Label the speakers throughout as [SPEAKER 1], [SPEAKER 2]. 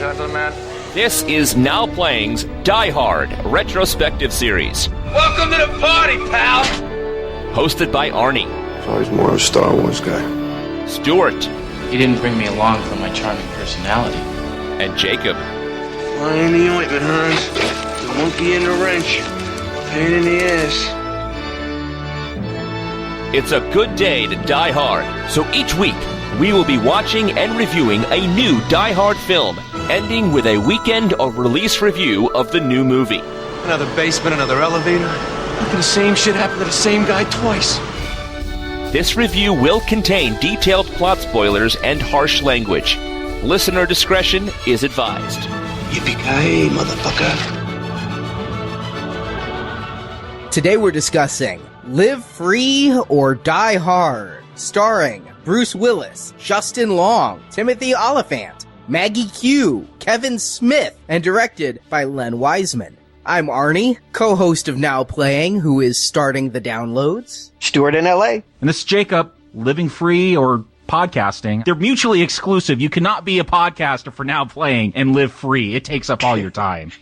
[SPEAKER 1] gentlemen.
[SPEAKER 2] This is Now Playing's Die Hard retrospective series.
[SPEAKER 1] Welcome to the party, pal!
[SPEAKER 2] Hosted by Arnie.
[SPEAKER 3] So he's more of a Star Wars guy.
[SPEAKER 2] Stuart.
[SPEAKER 4] You didn't bring me along for my charming personality.
[SPEAKER 2] And Jacob.
[SPEAKER 5] Fly in the ointment, Hans. The monkey in the wrench. Pain in the ass.
[SPEAKER 2] It's a good day to die hard, so each week we will be watching and reviewing a new Die Hard film, ending with a weekend of release review of the new movie.
[SPEAKER 6] Another basement, another elevator. How can the same shit happen to the same guy twice?
[SPEAKER 2] This review will contain detailed plot spoilers and harsh language. Listener discretion is advised.
[SPEAKER 5] Yippee-ki-yay, motherfucker.
[SPEAKER 7] Today we're discussing Live Free or Die Hard, starring Bruce Willis, Justin Long, Timothy Oliphant, Maggie Q, Kevin Smith, and directed by Len Wiseman. I'm Arnie, co-host of Now Playing, who is starting the downloads.
[SPEAKER 8] Stuart in LA.
[SPEAKER 9] And this is Jacob, Living Free or podcasting. They're mutually exclusive. You cannot be a podcaster for Now Playing and live free. It takes up all your time.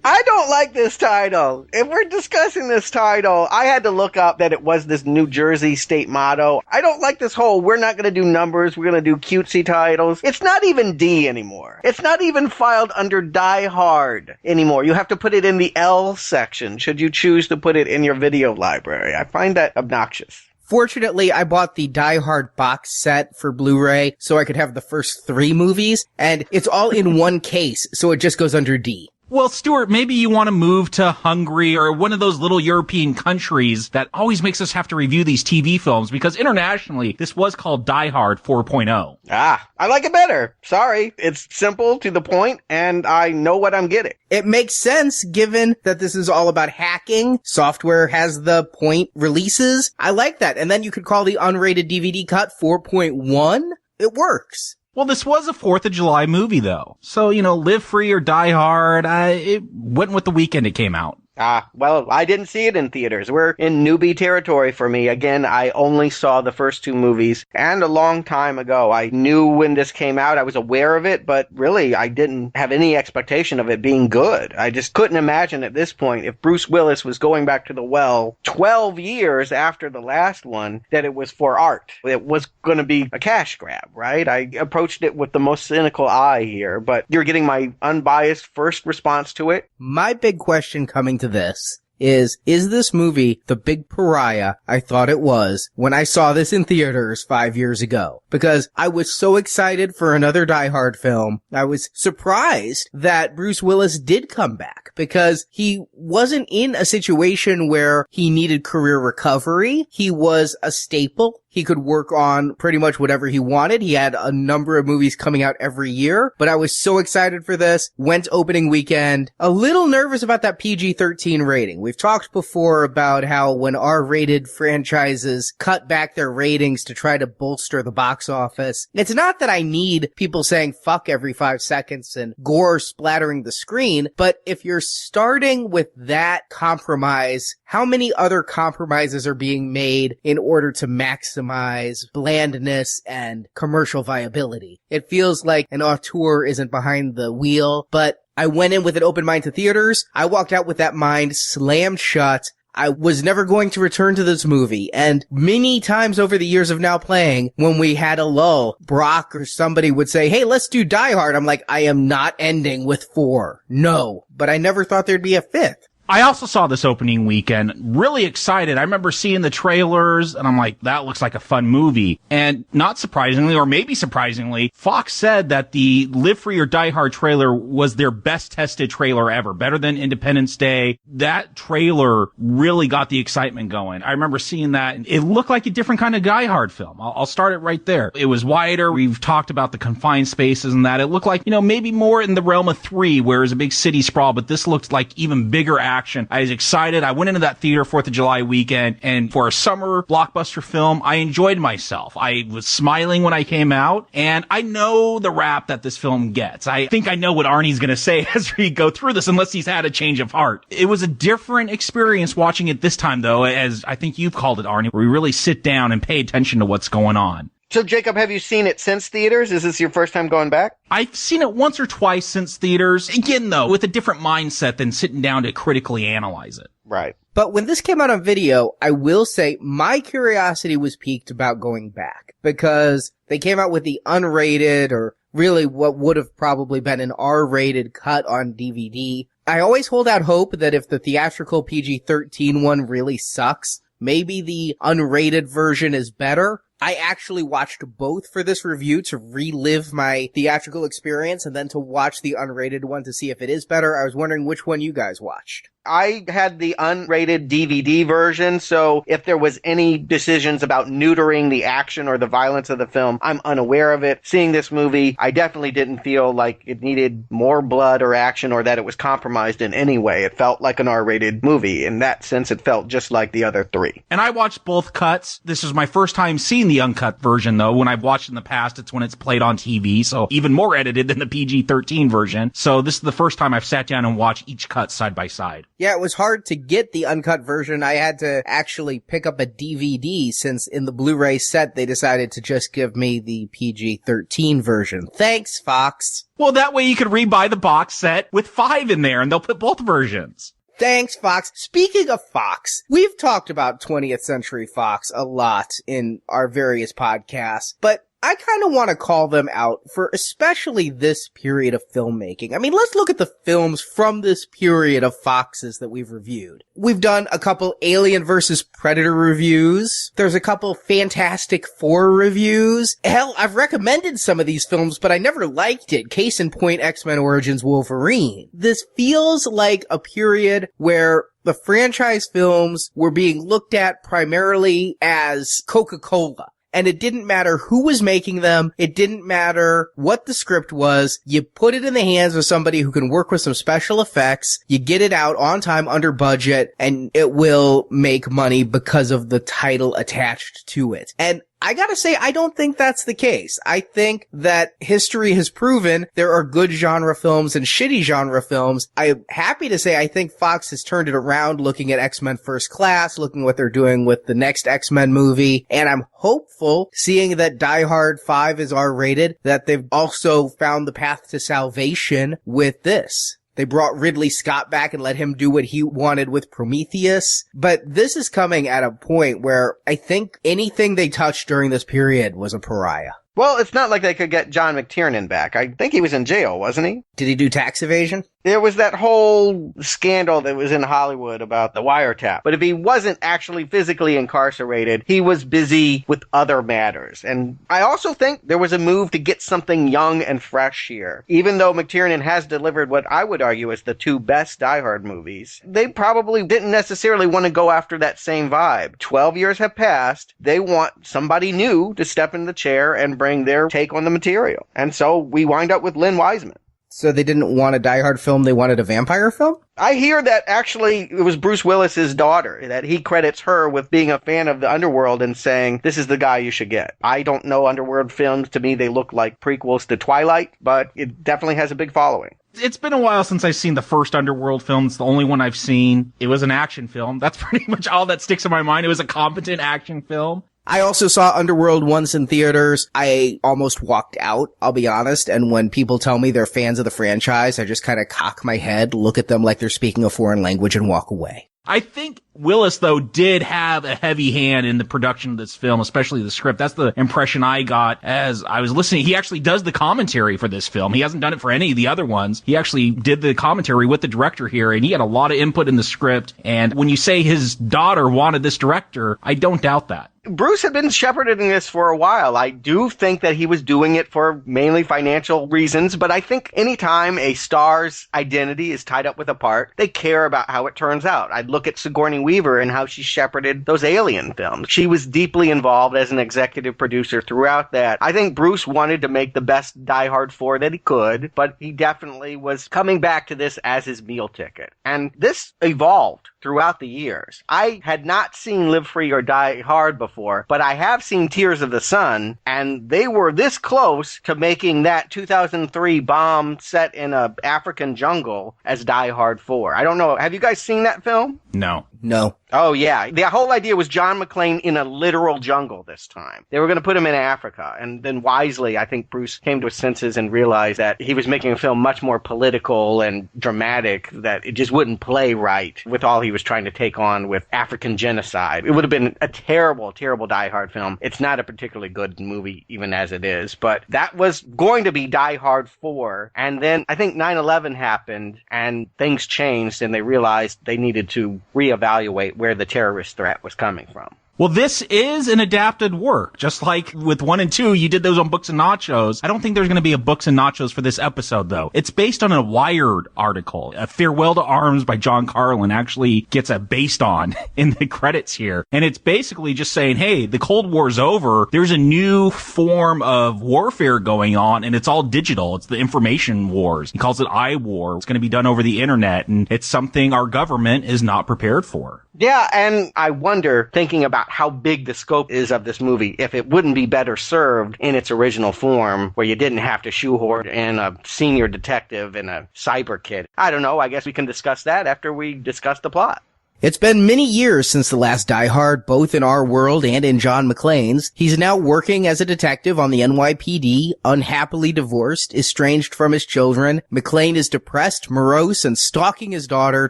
[SPEAKER 8] I don't like this title. If we're discussing this title, I had to look up that it was this New Jersey state motto. I don't like this whole, we're not going to do numbers, we're going to do cutesy titles. It's not even D anymore. It's not even filed under Die Hard anymore. You have to put it in the L section, should you choose to put it in your video library. I find that obnoxious.
[SPEAKER 7] Fortunately, I bought the Die Hard box set for Blu-ray so I could have the first 3 movies, and it's all in one case, so it just goes under D.
[SPEAKER 9] Well, Stuart, maybe you want to move to Hungary or one of those little European countries that always makes us have to review these TV films, because internationally, this was called Die Hard 4.0.
[SPEAKER 8] Ah, I like it better. Sorry. It's simple, to the point, and I know what I'm getting.
[SPEAKER 7] It makes sense given that this is all about hacking. Software has the point releases. I like that. And then you could call the unrated DVD cut 4.1. It works.
[SPEAKER 9] Well, this was a 4th of July movie, though. So, Live Free or Die Hard, it went with the weekend it came out.
[SPEAKER 8] Ah, well, I didn't see it in theaters. We're in newbie territory for me. Again, I only saw the first 2 movies, and a long time ago. I knew when this came out. I was aware of it, but really, I didn't have any expectation of it being good. I just couldn't imagine at this point, if Bruce Willis was going back to the well 12 years after the last one, that it was for art. It was going to be a cash grab, right? I approached it with the most cynical eye here, but you're getting my unbiased first response to it.
[SPEAKER 7] My big question coming to this is this movie the big pariah I thought it was when I saw this in theaters 5 years ago? Because I was so excited for another Die Hard film. I was surprised that Bruce Willis did come back, because he wasn't in a situation where he needed career recovery. He was a staple. He could work on pretty much whatever he wanted. He had a number of movies coming out every year, but I was so excited for this. Went opening weekend. A little nervous about that PG-13 rating. We've talked before about how when R-rated franchises cut back their ratings to try to bolster the box office, it's not that I need people saying fuck every 5 seconds and gore splattering the screen, but if you're starting with that compromise, how many other compromises are being made in order to maximize blandness and commercial viability? It feels like an auteur isn't behind the wheel, but I went in with an open mind to theaters. I walked out with that mind slammed shut. I was never going to return to this movie, and many times over the years of Now Playing, when we had a lull, Brock or somebody would say, hey, let's do Die Hard. I'm like, I am not ending with 4. No. But I never thought there'd be a 5th.
[SPEAKER 9] I also saw this opening weekend, really excited. I remember seeing the trailers, and I'm like, that looks like a fun movie. And not surprisingly, or maybe surprisingly, Fox said that the Live Free or Die Hard trailer was their best tested trailer ever, better than Independence Day. That trailer really got the excitement going. I remember seeing that, and it looked like a different kind of Die Hard film. I'll start it right there. It was wider. We've talked about the confined spaces and that. It looked like, maybe more in the realm of 3, where it was a big city sprawl, but this looked like even bigger action. I was excited. I went into that theater 4th of July weekend, and for a summer blockbuster film, I enjoyed myself. I was smiling when I came out, and I know the rap that this film gets. I think I know what Arnie's going to say as we go through this, unless he's had a change of heart. It was a different experience watching it this time, though, as I think you've called it, Arnie, where we really sit down and pay attention to what's going on.
[SPEAKER 8] So, Jacob, have you seen it since theaters? Is this your first time going back?
[SPEAKER 9] I've seen it once or twice since theaters. Again, though, with a different mindset than sitting down to critically analyze it.
[SPEAKER 8] Right.
[SPEAKER 7] But when this came out on video, I will say my curiosity was piqued about going back because they came out with the unrated, or really what would have probably been an R-rated cut on DVD. I always hold out hope that if the theatrical PG-13 one really sucks, maybe the unrated version is better. I actually watched both for this review to relive my theatrical experience and then to watch the unrated one to see if it is better. I was wondering which one you guys watched.
[SPEAKER 8] I had the unrated DVD version, so if there was any decisions about neutering the action or the violence of the film, I'm unaware of it. Seeing this movie, I definitely didn't feel like it needed more blood or action or that it was compromised in any way. It felt like an R-rated movie. In that sense, it felt just like the other three.
[SPEAKER 9] And I watched both cuts. This is my first time seeing the uncut version, though. When I've watched in the past, it's when it's played on TV, so even more edited than the PG-13 version. So this is the first time I've sat down and watched each cut side by side.
[SPEAKER 7] Yeah, it was hard to get the uncut version. I had to actually pick up a DVD since in the Blu-ray set they decided to just give me the PG-13 version. Thanks, Fox.
[SPEAKER 9] Well, that way you could rebuy the box set with 5 in there and they'll put both versions.
[SPEAKER 7] Thanks, Fox. Speaking of Fox, we've talked about 20th Century Fox a lot in our various podcasts, but I kind of want to call them out for especially this period of filmmaking. I mean, let's look at the films from this period of Fox's that we've reviewed. We've done a couple Alien vs. Predator reviews. There's a couple Fantastic Four reviews. Hell, I've recommended some of these films, but I never liked it. Case in point, X-Men Origins Wolverine. This feels like a period where the franchise films were being looked at primarily as Coca-Cola. And it didn't matter who was making them. It didn't matter what the script was. You put it in the hands of somebody who can work with some special effects. You get it out on time, under budget, and it will make money because of the title attached to it. And I gotta say, I don't think that's the case. I think that history has proven there are good genre films and shitty genre films. I'm happy to say I think Fox has turned it around looking at X-Men First Class, looking at what they're doing with the next X-Men movie, and I'm hopeful, seeing that Die Hard 5 is R-rated, that they've also found the path to salvation with this. They brought Ridley Scott back and let him do what he wanted with Prometheus. But this is coming at a point where I think anything they touched during this period was a pariah.
[SPEAKER 8] Well, it's not like they could get John McTiernan back. I think he was in jail, wasn't he?
[SPEAKER 7] Did he do tax evasion?
[SPEAKER 8] There was that whole scandal that was in Hollywood about the wiretap. But if he wasn't actually physically incarcerated, he was busy with other matters. And I also think there was a move to get something young and fresh here. Even though McTiernan has delivered what I would argue is the 2 best Die Hard movies, they probably didn't necessarily want to go after that same vibe. 12 years have passed. They want somebody new to step in the chair and bring their take on the material. And so we wind up with Lynn Wiseman.
[SPEAKER 7] So they didn't want a Die Hard film, they wanted a vampire film?
[SPEAKER 8] I hear that actually it was Bruce Willis's daughter, that he credits her with being a fan of the Underworld and saying, this is the guy you should get. I don't know Underworld films. To me, they look like prequels to Twilight, but it definitely has a big following.
[SPEAKER 9] It's been a while since I've seen the first Underworld film. It's the only one I've seen. It was an action film. That's pretty much all that sticks in my mind. It was a competent action film.
[SPEAKER 7] I also saw Underworld once in theaters. I almost walked out, I'll be honest, and when people tell me they're fans of the franchise, I just kind of cock my head, look at them like they're speaking a foreign language, and walk away.
[SPEAKER 9] I think Willis, though, did have a heavy hand in the production of this film, especially the script. That's the impression I got as I was listening. He actually does the commentary for this film. He hasn't done it for any of the other ones. He actually did the commentary with the director here, and he had a lot of input in the script. And when you say his daughter wanted this director, I don't doubt that.
[SPEAKER 8] Bruce had been shepherding this for a while. I do think that he was doing it for mainly financial reasons, but I think anytime a star's identity is tied up with a part, they care about how it turns out. I'd look at Sigourney Weaver and how she shepherded those Alien films. She was deeply involved as an executive producer throughout that. I think Bruce wanted to make the best Die Hard 4 that he could, but he definitely was coming back to this as his meal ticket. And this evolved throughout the years. I had not seen Live Free or Die Hard before, but I have seen Tears of the Sun, and they were this close to making that 2003 bomb set in a African jungle as Die Hard 4. I don't know. Have you guys seen that film?
[SPEAKER 9] No.
[SPEAKER 7] No.
[SPEAKER 8] Oh, yeah. The whole idea was John McClane in a literal jungle this time. They were going to put him in Africa. And then wisely, I think Bruce came to his senses and realized that he was making a film much more political and dramatic, that it just wouldn't play right with all he was trying to take on with African genocide. It would have been a terrible, terrible Die Hard film. It's not a particularly good movie, even as it is. But that was going to be Die Hard 4. And then I think 9/11 happened and things changed and they realized they needed to reevaluate where the terrorist threat was coming from.
[SPEAKER 9] Well, this is an adapted work. Just like with 1 and 2, you did those on Books and Nachos. I don't think there's going to be a Books and Nachos for this episode, though. It's based on a Wired article. A Farewell to Arms by John Carlin actually gets a based on in the credits here. And it's basically just saying, hey, the Cold War's over. There's a new form of warfare going on, and it's all digital. It's the information wars. He calls it I-War. It's going to be done over the internet, and it's something our government is not prepared for.
[SPEAKER 8] Yeah, and I wonder, thinking about how big the scope is of this movie, if it wouldn't be better served in its original form, where you didn't have to shoehorn in a senior detective and a cyber kid. I don't know, I guess we can discuss that after we discuss the plot.
[SPEAKER 7] It's been many years since the last Die Hard, both in our world and in John McClane's. He's now working as a detective on the NYPD, unhappily divorced, estranged from his children. McClane is depressed, morose, and stalking his daughter,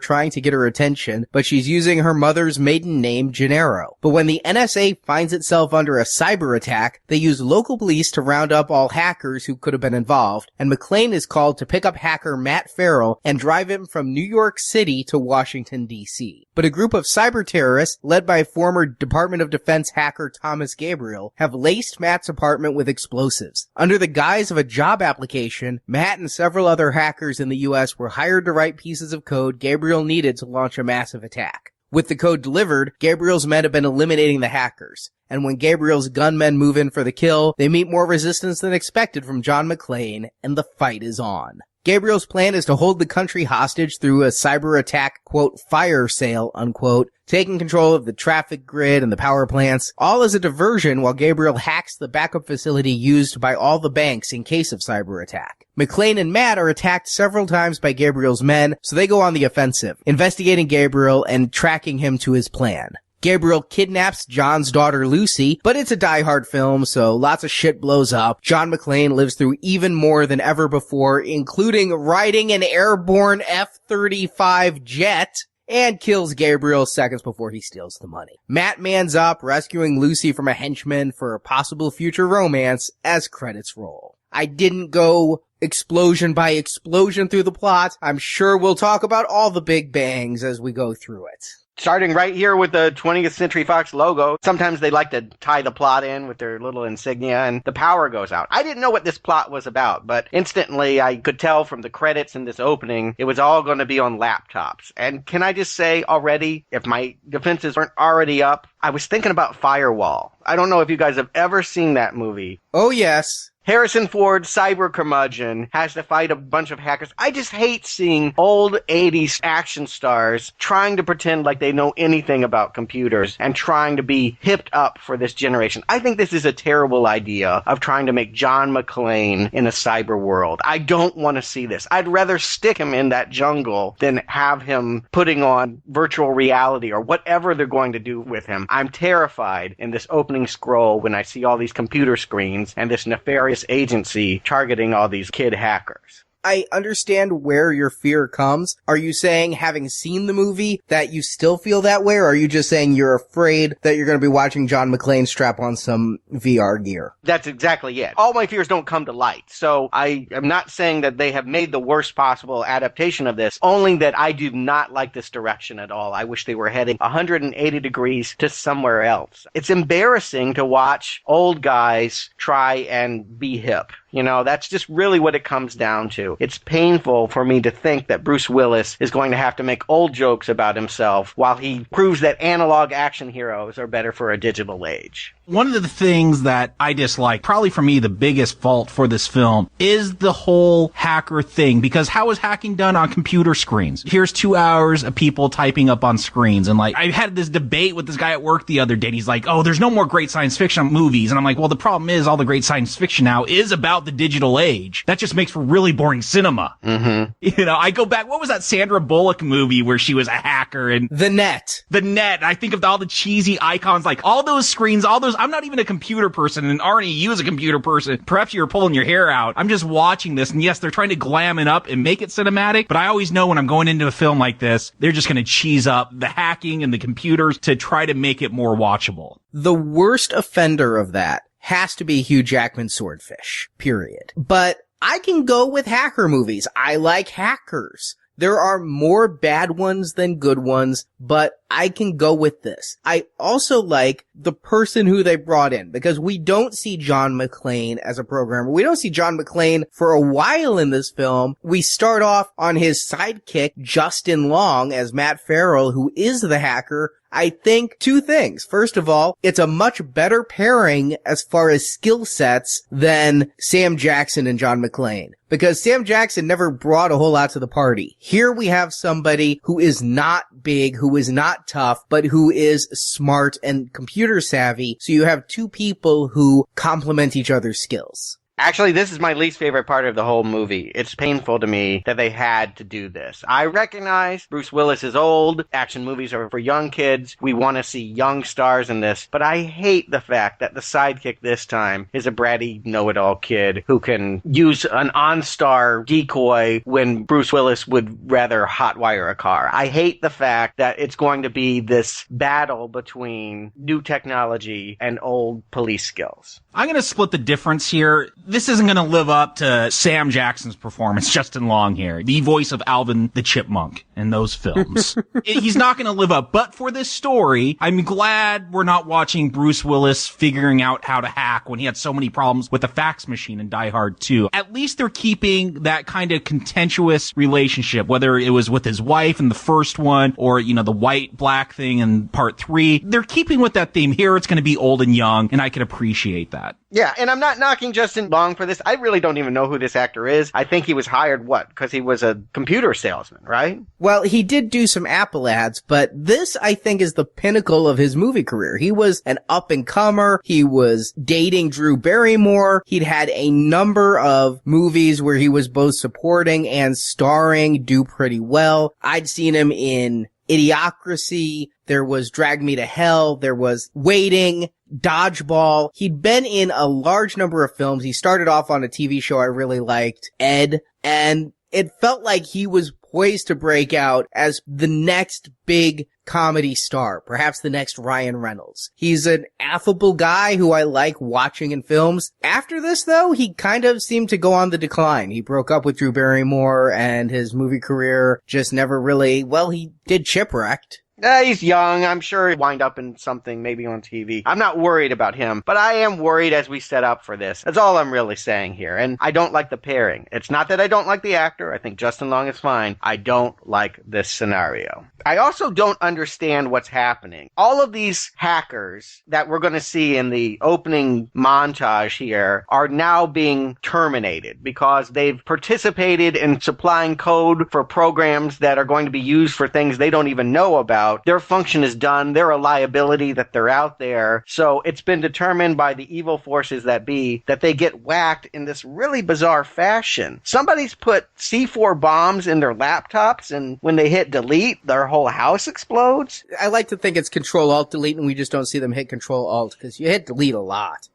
[SPEAKER 7] trying to get her attention, but she's using her mother's maiden name, Gennaro. But when the NSA finds itself under a cyber attack, they use local police to round up all hackers who could have been involved, and McClane is called to pick up hacker Matt Farrell and drive him from New York City to Washington, D.C. But a group of cyber terrorists, led by former Department of Defense hacker Thomas Gabriel, have laced Matt's apartment with explosives. Under the guise of a job application, Matt and several other hackers in the U.S. were hired to write pieces of code Gabriel needed to launch a massive attack. With the code delivered, Gabriel's men have been eliminating the hackers. And when Gabriel's gunmen move in for the kill, they meet more resistance than expected from John McClane, and the fight is on. Gabriel's plan is to hold the country hostage through a cyber attack, quote, fire sale, unquote, taking control of the traffic grid and the power plants, all as a diversion while Gabriel hacks the backup facility used by all the banks in case of cyber attack. McClane and Matt are attacked several times by Gabriel's men, so they go on the offensive, investigating Gabriel and tracking him to his plan. Gabriel kidnaps John's daughter Lucy, but it's a Die Hard film, so lots of shit blows up. John McClane lives through even more than ever before, including riding an airborne F-35 jet, and kills Gabriel seconds before he steals the money. Matt mans up, rescuing Lucy from a henchman for a possible future romance as credits roll. I didn't go explosion by explosion through the plot. I'm sure we'll talk about all the big bangs as we go through it.
[SPEAKER 8] Starting right here with the 20th Century Fox logo. Sometimes they like to tie the plot in with their little insignia, and the power goes out. I didn't know what this plot was about, but instantly I could tell from the credits in this opening, it was all going to be on laptops. And can I just say already, if my defenses weren't already up, I was thinking about Firewall. I don't know if you guys have ever seen that movie.
[SPEAKER 7] Oh, yes.
[SPEAKER 8] Harrison Ford, cyber curmudgeon, has to fight a bunch of hackers. I just hate seeing old 80s action stars trying to pretend like they know anything about computers and trying to be hipped up for this generation. I think this is a terrible idea of trying to make John McClane in a cyber world. I don't want to see this. I'd rather stick him in that jungle than have him putting on virtual reality or whatever they're going to do with him. I'm terrified in this opening scroll when I see all these computer screens and this nefarious agency targeting all these kid hackers.
[SPEAKER 7] I understand where your fear comes. Are you saying, having seen the movie, that you still feel that way, or are you just saying you're afraid that you're going to be watching John McClane strap on some VR gear?
[SPEAKER 8] That's exactly it. All my fears don't come to light. So I am not saying that they have made the worst possible adaptation of this, only that I do not like this direction at all. I wish they were heading 180 degrees to somewhere else. It's embarrassing to watch old guys try and be hip. You know, that's just really what it comes down to. It's painful for me to think that Bruce Willis is going to have to make old jokes about himself while he proves that analog action heroes are better for a digital age.
[SPEAKER 9] One of the things that I dislike, probably for me the biggest fault for this film, is the whole hacker thing. Because how is hacking done on computer screens? Here's 2 hours of people typing up on screens. And like, I had this debate with this guy at work the other day. He's like, oh, there's no more great science fiction movies. And I'm like, well, the problem is all the great science fiction now is about the digital age. That just makes for really boring cinema. You know, I go back, what was that Sandra Bullock movie where she was a hacker and
[SPEAKER 7] The Net.
[SPEAKER 9] The Net. I think of all the cheesy icons, like all those screens, all those. I'm not even a computer person, and Arnie, you as a computer person, perhaps you're pulling your hair out. I'm just watching this, and yes, they're trying to glam it up and make it cinematic, but I always know when I'm going into a film like this, they're just going to cheese up the hacking and the computers to try to make it more watchable.
[SPEAKER 7] The worst offender of that has to be Hugh Jackman's Swordfish, period. But I can go with hacker movies. I like hackers. There are more bad ones than good ones, but I can go with this. I also like the person who they brought in, because we don't see John McClane as a programmer. We don't see John McClane for a while in this film. We start off on his sidekick, Justin Long, as Matt Farrell, who is the hacker. I think two things. First of all, it's a much better pairing as far as skill sets than Sam Jackson and John McClane, because Sam Jackson never brought a whole lot to the party. Here we have somebody who is not big, who is not tough, but who is smart and computer savvy. So you have two people who complement each other's skills.
[SPEAKER 8] Actually, this is my least favorite part of the whole movie. It's painful to me that they had to do this. I recognize Bruce Willis is old. Action movies are for young kids. We want to see young stars in this. But I hate the fact that the sidekick this time is a bratty know-it-all kid who can use an OnStar decoy when Bruce Willis would rather hotwire a car. I hate the fact that it's going to be this battle between new technology and old police skills.
[SPEAKER 9] I'm going to split the difference here. This isn't going to live up to Sam Jackson's performance, Justin Long here, the voice of Alvin the Chipmunk in those films. He's not going to live up. But for this story, I'm glad we're not watching Bruce Willis figuring out how to hack when he had so many problems with the fax machine in Die Hard 2. At least they're keeping that kind of contentious relationship, whether it was with his wife in the first one or, you know, the white-black thing in part 3. They're keeping with that theme. Here it's going to be old and young, and I can appreciate that.
[SPEAKER 8] Yeah, and I'm not knocking Justin Long for this. I really don't even know who this actor is. I think he was hired, because he was a computer salesman, right?
[SPEAKER 7] Well, he did do some Apple ads, but this, I think, is the pinnacle of his movie career. He was an up-and-comer. He was dating Drew Barrymore. He'd had a number of movies where he was both supporting and starring, do pretty well. I'd seen him in Idiocracy. There was Drag Me to Hell. There was Waiting, Dodgeball. He'd been in a large number of films. He started off on a TV show I really liked, Ed, and it felt like he was poised to break out as the next big comedy star, perhaps the next Ryan Reynolds. He's an affable guy who I like watching in films. After this, though, he kind of seemed to go on the decline. He broke up with Drew Barrymore, and his movie career just never really, well, he did Chipwrecked.
[SPEAKER 8] He's young. I'm sure he'll wind up in something, maybe on TV. I'm not worried about him, but I am worried as we set up for this. That's all I'm really saying here. And I don't like the pairing. It's not that I don't like the actor. I think Justin Long is fine. I don't like this scenario. I also don't understand what's happening. All of these hackers that we're going to see in the opening montage here are now being terminated because they've participated in supplying code for programs that are going to be used for things they don't even know about. Their function is done. They're a liability that they're out there. So it's been determined by the evil forces that be that they get whacked in this really bizarre fashion. Somebody's put C4 bombs in their laptops, and when they hit delete, their whole house explodes.
[SPEAKER 7] I like to think it's Control-Alt-Delete, and we just don't see them hit Control-Alt, because you hit delete a lot.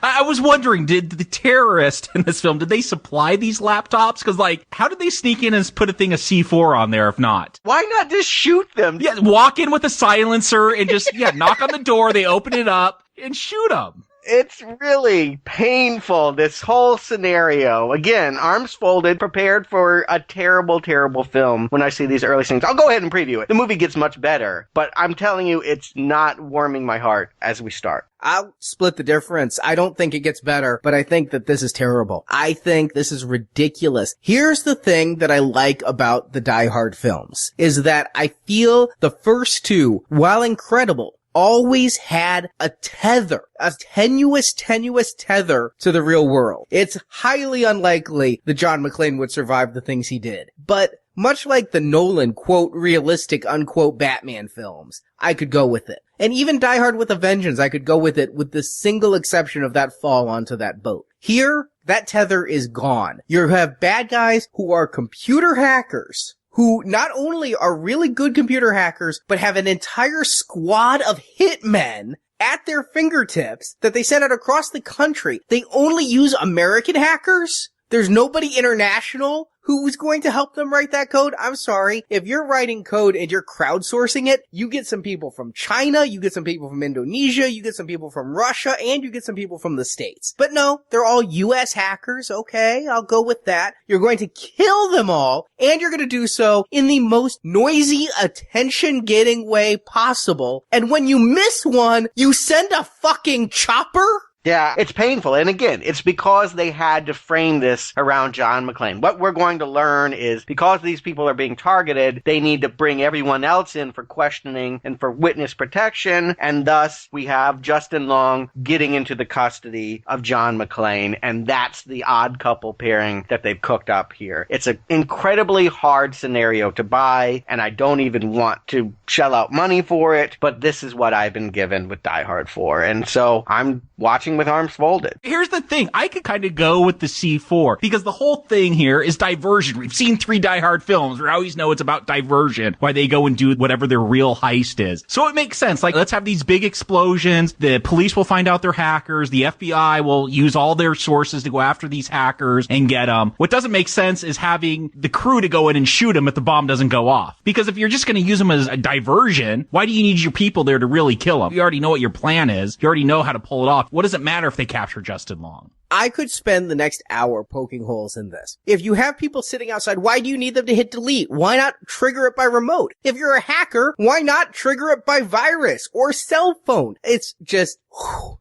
[SPEAKER 9] I was wondering, did the terrorists in this film, did they supply these laptops? Because, like, how did they sneak in and put a thing of C4 on there if not?
[SPEAKER 8] Why not just shoot them?
[SPEAKER 9] Yeah, walk in with a silencer and just, knock on the door, they open it up, and shoot them.
[SPEAKER 8] It's really painful, this whole scenario. Again, arms folded, prepared for a terrible, terrible film when I see these early scenes. I'll go ahead and preview it. The movie gets much better, but I'm telling you, it's not warming my heart as we start.
[SPEAKER 7] I'll split the difference. I don't think it gets better, but I think that this is terrible. I think this is ridiculous. Here's the thing that I like about the Die Hard films, is that I feel the first two, while incredible, always had a tether, a tenuous tether to the real world. It's highly unlikely that John McClane would survive the things he did. But much like the Nolan, quote, realistic, unquote, Batman films, I could go with it. And even Die Hard with a Vengeance, I could go with it with the single exception of that fall onto that boat. Here, that tether is gone. You have bad guys who are computer hackers, who not only are really good computer hackers, but have an entire squad of hitmen at their fingertips that they send out across the country. They only use American hackers? There's nobody international who's going to help them write that code? I'm sorry. If you're writing code and you're crowdsourcing it, you get some people from China, you get some people from Indonesia, you get some people from Russia, and you get some people from the States. But no, they're all US hackers. Okay, I'll go with that. You're going to kill them all, and you're going to do so in the most noisy, attention-getting way possible. And when you miss one, you send a fucking chopper?
[SPEAKER 8] Yeah, it's painful. And again, it's because they had to frame this around John McClane. What we're going to learn is because these people are being targeted, they need to bring everyone else in for questioning and for witness protection. And thus, we have Justin Long getting into the custody of John McClane. And that's the odd couple pairing that they've cooked up here. It's an incredibly hard scenario to buy, and I don't even want to shell out money for it. But this is what I've been given with Die Hard 4. And so I'm watching with arms folded.
[SPEAKER 9] Here's the thing. I could kind of go with the C4 because the whole thing here is diversion. We've seen 3 Die Hard films. We always know it's about diversion, why they go and do whatever their real heist is. So it makes sense. Like, let's have these big explosions. The police will find out they're hackers. The FBI will use all their sources to go after these hackers and get them. What doesn't make sense is having the crew to go in and shoot them if the bomb doesn't go off. Because if you're just going to use them as a diversion, why do you need your people there to really kill them? You already know what your plan is. You already know how to pull it off. What does it matter if they capture Justin Long?
[SPEAKER 7] I could spend the next hour poking holes in this. If you have people sitting outside, why do you need them to hit delete? Why not trigger it by remote? If you're a hacker, why not trigger it by virus or cell phone? It's just,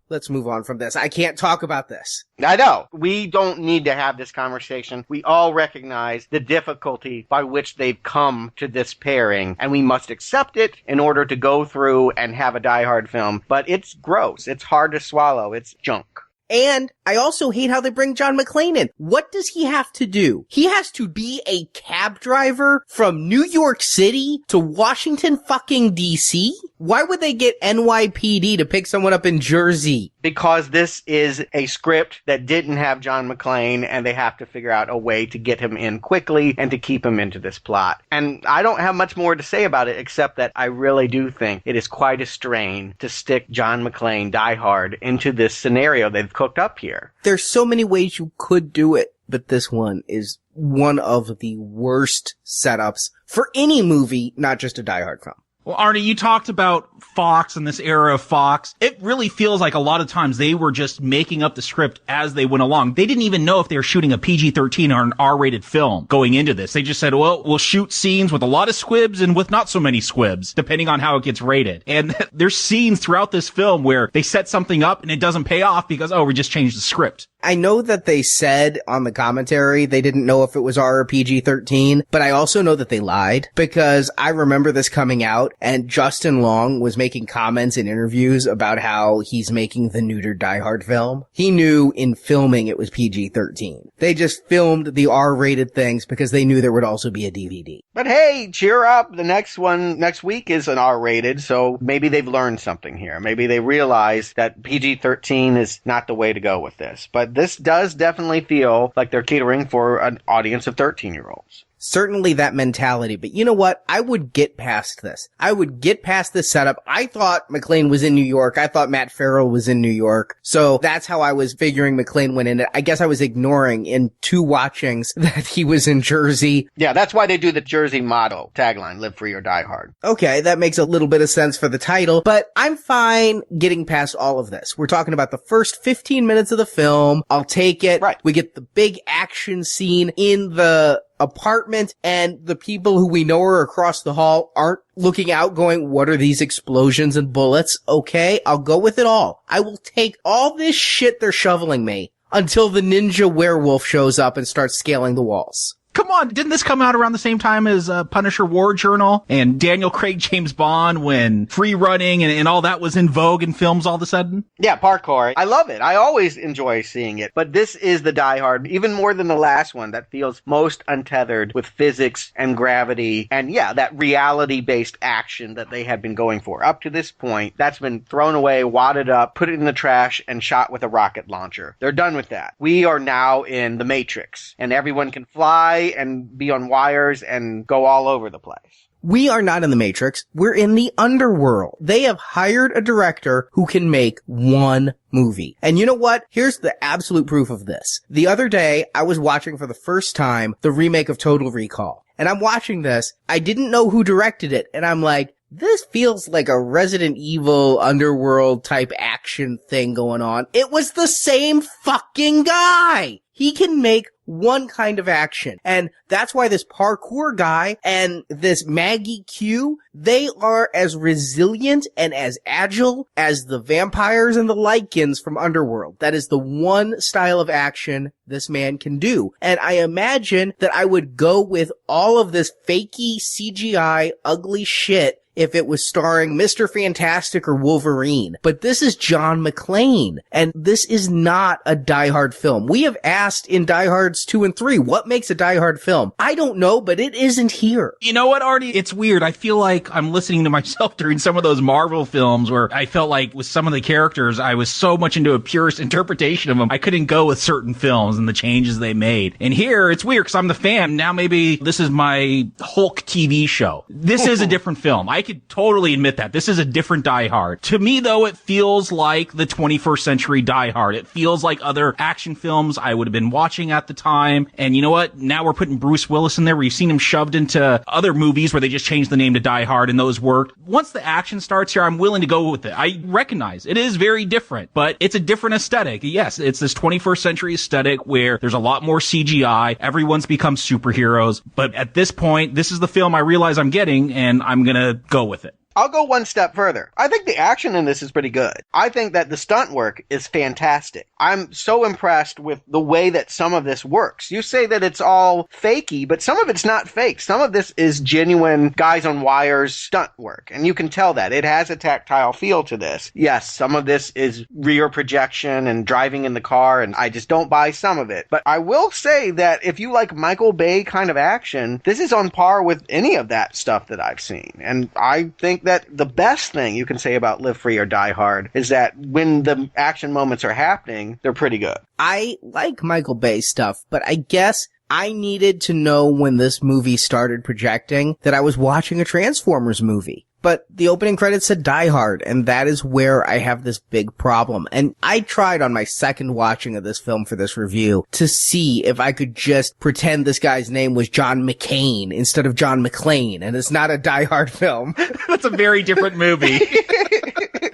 [SPEAKER 7] let's move on from this. I can't talk about this.
[SPEAKER 8] I know. We don't need to have this conversation. We all recognize the difficulty by which they've come to this pairing, and we must accept it in order to go through and have a Die Hard film. But it's gross. It's hard to swallow. It's junk.
[SPEAKER 7] And I also hate how they bring John McClane in. What does he have to do? He has to be a cab driver from New York City to Washington fucking DC? Why would they get NYPD to pick someone up in Jersey?
[SPEAKER 8] Because this is a script that didn't have John McClane, and they have to figure out a way to get him in quickly and to keep him into this plot. And I don't have much more to say about it, except that I really do think it is quite a strain to stick John McClane, Die Hard, into this scenario they've cooked up here.
[SPEAKER 7] There's so many ways you could do it, but this one is one of the worst setups for any movie, not just a Die Hard film.
[SPEAKER 9] Well, Arnie, you talked about Fox and this era of Fox. It really feels like a lot of times they were just making up the script as they went along. They didn't even know if they were shooting a PG-13 or an R-rated film going into this. They just said, well, we'll shoot scenes with a lot of squibs and with not so many squibs, depending on how it gets rated. And there's scenes throughout this film where they set something up and it doesn't pay off because, we just changed the script.
[SPEAKER 7] I know that they said on the commentary they didn't know if it was R or PG-13, but I also know that they lied because I remember this coming out and Justin Long was making comments in interviews about how he's making the neutered Die Hard film. He knew in filming it was PG-13. They just filmed the R-rated things because they knew there would also be a DVD.
[SPEAKER 8] But hey, cheer up. The next one next week is an R-rated, so maybe they've learned something here. Maybe they realize that PG-13 is not the way to go with this. But this does definitely feel like they're catering for an audience of 13-year-olds.
[SPEAKER 7] Certainly that mentality, but you know what? I would get past this. I would get past this setup. I thought McClane was in New York. I thought Matt Farrell was in New York. So that's how I was figuring McClane went in it. I guess I was ignoring in 2 watchings that he was in Jersey.
[SPEAKER 8] Yeah, that's why they do the Jersey motto tagline, live free or die hard.
[SPEAKER 7] Okay, that makes a little bit of sense for the title, but I'm fine getting past all of this. We're talking about the first 15 minutes of the film. I'll take it.
[SPEAKER 8] Right.
[SPEAKER 7] We get the big action scene in the apartment, and the people who we know are across the hall aren't looking out going, what are these explosions and bullets? Okay, I'll go with it all. I will take all this shit they're shoveling me until the ninja werewolf shows up and starts scaling the walls.
[SPEAKER 9] Come on, didn't this come out around the same time as Punisher War Journal and Daniel Craig James Bond when free running and all that was in vogue in films all of a sudden?
[SPEAKER 8] Yeah, parkour. I love it. I always enjoy seeing it. But this is the Die Hard, even more than the last one, that feels most untethered with physics and gravity and, yeah, that reality-based action that they had been going for. Up to this point, that's been thrown away, wadded up, put it in the trash, and shot with a rocket launcher. They're done with that. We are now in the Matrix, and everyone can fly and be on wires and go all over the place.
[SPEAKER 7] We are not in the Matrix. We're in the underworld. They have hired a director who can make one movie. And you know what? Here's the absolute proof of this. The other day, I was watching for the first time the remake of Total Recall. And I'm watching this. I didn't know who directed it. And I'm like, this feels like a Resident Evil underworld type action thing going on. It was the same fucking guy. He can make one kind of action. And that's why this parkour guy and this Maggie Q, they are as resilient and as agile as the vampires and the Lycans from Underworld. That is the one style of action this man can do. And I imagine that I would go with all of this fakey CGI ugly shit if it was starring Mr. Fantastic or Wolverine. But this is John McClane, and this is not a Die Hard film. We have asked in Die Hards 2 and 3, what makes a Die Hard film? I don't know, but it isn't here.
[SPEAKER 9] You know what, Artie? It's weird. I feel like I'm listening to myself during some of those Marvel films where I felt like with some of the characters, I was so much into a purist interpretation of them, I couldn't go with certain films and the changes they made. And here, it's weird because I'm the fan. Now maybe this is my Hulk TV show. This is a different film. I could totally admit that. This is a different Die Hard. To me, though, it feels like the 21st century Die Hard. It feels like other action films I would have been watching at the time. And you know what? Now we're putting Bruce Willis in there where you've seen him shoved into other movies where they just changed the name to Die Hard and those worked. Once the action starts here, I'm willing to go with it. I recognize it is very different, but it's a different aesthetic. Yes, it's this 21st century aesthetic where there's a lot more CGI. Everyone's become superheroes. But at this point, this is the film I realize I'm getting, and I'm going to go with it.
[SPEAKER 8] I'll go one step further. I think the action in this is pretty good. I think that the stunt work is fantastic. I'm so impressed with the way that some of this works. You say that it's all fakey, but some of it's not fake. Some of this is genuine guys on wires stunt work, and you can tell that. It has a tactile feel to this. Yes, some of this is rear projection and driving in the car, and I just don't buy some of it. But I will say that if you like Michael Bay kind of action, this is on par with any of that stuff that I've seen. And I think that the best thing you can say about Live Free or Die Hard is that when the action moments are happening, they're pretty good.
[SPEAKER 7] I like Michael Bay stuff, but I guess I needed to know when this movie started projecting that I was watching a Transformers movie. But the opening credits said Die Hard, and that is where I have this big problem. And I tried on my second watching of this film for this review to see if I could just pretend this guy's name was John McCain instead of John McClane, and it's not a Die Hard film.
[SPEAKER 9] That's a very different movie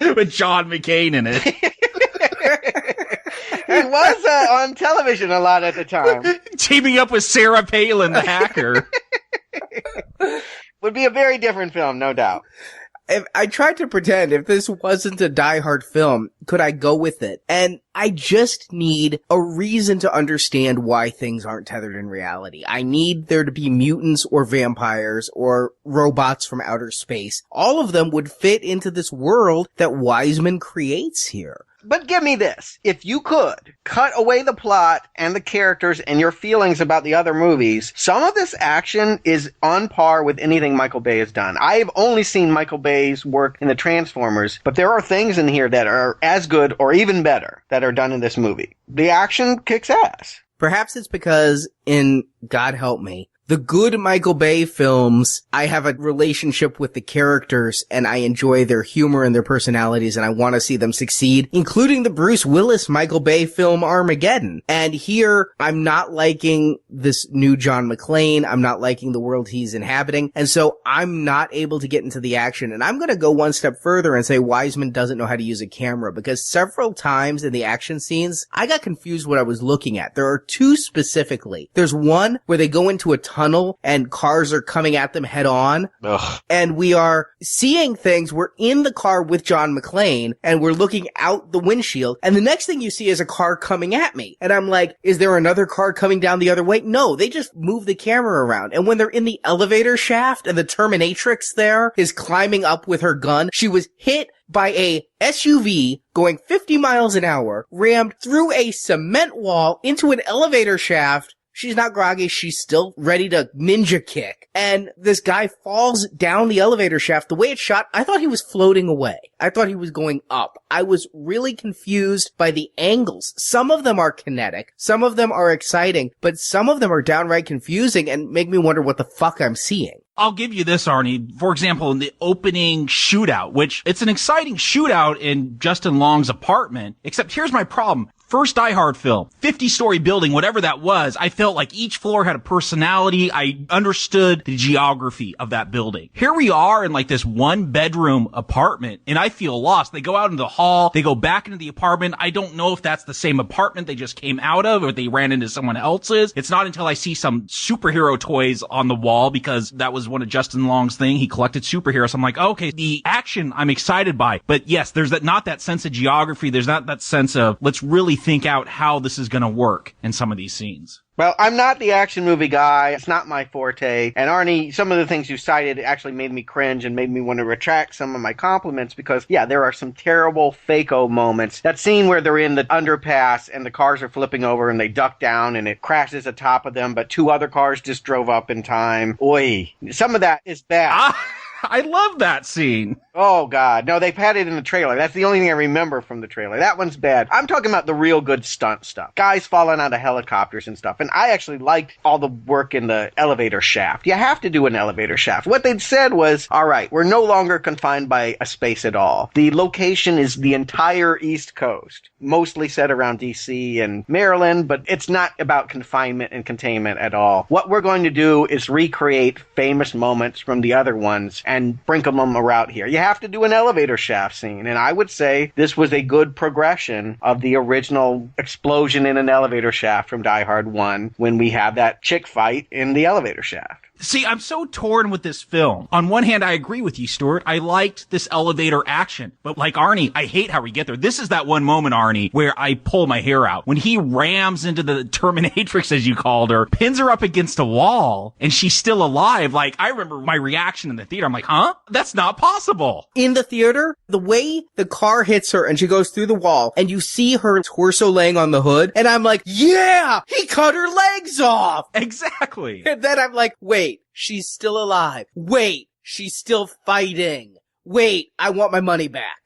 [SPEAKER 9] with John McCain in it.
[SPEAKER 8] He was on television a lot at the time.
[SPEAKER 9] Teaming up with Sarah Palin, the hacker.
[SPEAKER 8] Would be a very different film, no doubt.
[SPEAKER 7] If I tried to pretend if this wasn't a Die Hard film, could I go with it? And I just need a reason to understand why things aren't tethered in reality. I need there to be mutants or vampires or robots from outer space. All of them would fit into this world that Wiseman creates here.
[SPEAKER 8] But give me this. If you could cut away the plot and the characters and your feelings about the other movies, some of this action is on par with anything Michael Bay has done. I've only seen Michael Bay's work in the Transformers, but there are things in here that are as good or even better that are done in this movie. The action kicks ass.
[SPEAKER 7] Perhaps it's because in God Help Me, the good Michael Bay films, I have a relationship with the characters and I enjoy their humor and their personalities and I want to see them succeed, including the Bruce Willis Michael Bay film Armageddon. And here, I'm not liking this new John McClane. I'm not liking the world he's inhabiting. And so I'm not able to get into the action. And I'm going to go one step further and say Wiseman doesn't know how to use a camera because several times in the action scenes, I got confused what I was looking at. There are two specifically. There's one where they go into a tunnel tunnel and cars are coming at them head on.
[SPEAKER 8] Ugh.
[SPEAKER 7] And we are seeing things. We're in the car with John McClane and we're looking out the windshield. And the next thing you see is a car coming at me. And I'm like, is there another car coming down the other way? No, they just move the camera around. And when they're in the elevator shaft and the Terminatrix there is climbing up with her gun, she was hit by a SUV going 50 miles an hour, rammed through a cement wall into an elevator shaft. She's not groggy. She's still ready to ninja kick. And this guy falls down the elevator shaft. The way it's shot, I thought he was floating away. I thought he was going up. I was really confused by the angles. Some of them are kinetic. Some of them are exciting, but some of them are downright confusing and make me wonder what the fuck I'm seeing.
[SPEAKER 9] I'll give you this, Arnie. For example, in the opening shootout, which it's an exciting shootout in Justin Long's apartment, except here's my problem. First Die Hard film, 50-story building, whatever that was, I felt like each floor had a personality. I understood the geography of that building. Here we are in like this one-bedroom apartment, and I feel lost. They go out into the hall, they go back into the apartment. I don't know if that's the same apartment they just came out of or they ran into someone else's. It's not until I see some superhero toys on the wall, because that was one of Justin Long's thing. He collected superheroes. I'm like, okay, the action I'm excited by. But yes, there's not that sense of geography. There's not that sense of let's really think out how this is going to work in some of these scenes.
[SPEAKER 8] Well, I'm not the action movie guy. It's not my forte. And Arnie, some of the things you cited actually made me cringe and made me want to retract some of my compliments because, yeah, there are some terrible fake-o moments. That scene where they're in the underpass and the cars are flipping over and they duck down and it crashes atop of them, but two other cars just drove up in time. Oy. Some of that is bad.
[SPEAKER 9] I love that scene.
[SPEAKER 8] Oh, God. No, they've had it in the trailer. That's the only thing I remember from the trailer. That one's bad. I'm talking about the real good stunt stuff. Guys falling out of helicopters and stuff. And I actually liked all the work in the elevator shaft. You have to do an elevator shaft. What they'd said was, all right, we're no longer confined by a space at all. The location is the entire East Coast, mostly set around D.C. and Maryland, but it's not about confinement and containment at all. What we're going to do is recreate famous moments from the other ones and sprinkle them around here. You have to do an elevator shaft scene, and I would say this was a good progression of the original explosion in an elevator shaft from Die Hard 1 when we have that chick fight in the elevator shaft.
[SPEAKER 9] See, I'm so torn with this film. On one hand, I agree with you, Stuart. I liked this elevator action. But like Arnie, I hate how we get there. This is that one moment, Arnie, where I pull my hair out. When he rams into the Terminatrix, as you called her, pins her up against a wall, and she's still alive. Like, I remember my reaction in the theater. I'm like, huh? That's not possible.
[SPEAKER 7] In the theater, the way the car hits her and she goes through the wall, and you see her torso laying on the hood, and I'm like, yeah! He cut her legs off!
[SPEAKER 9] Exactly.
[SPEAKER 7] And then I'm like, wait. She's still alive. Wait, she's still fighting. Wait, I want my money back.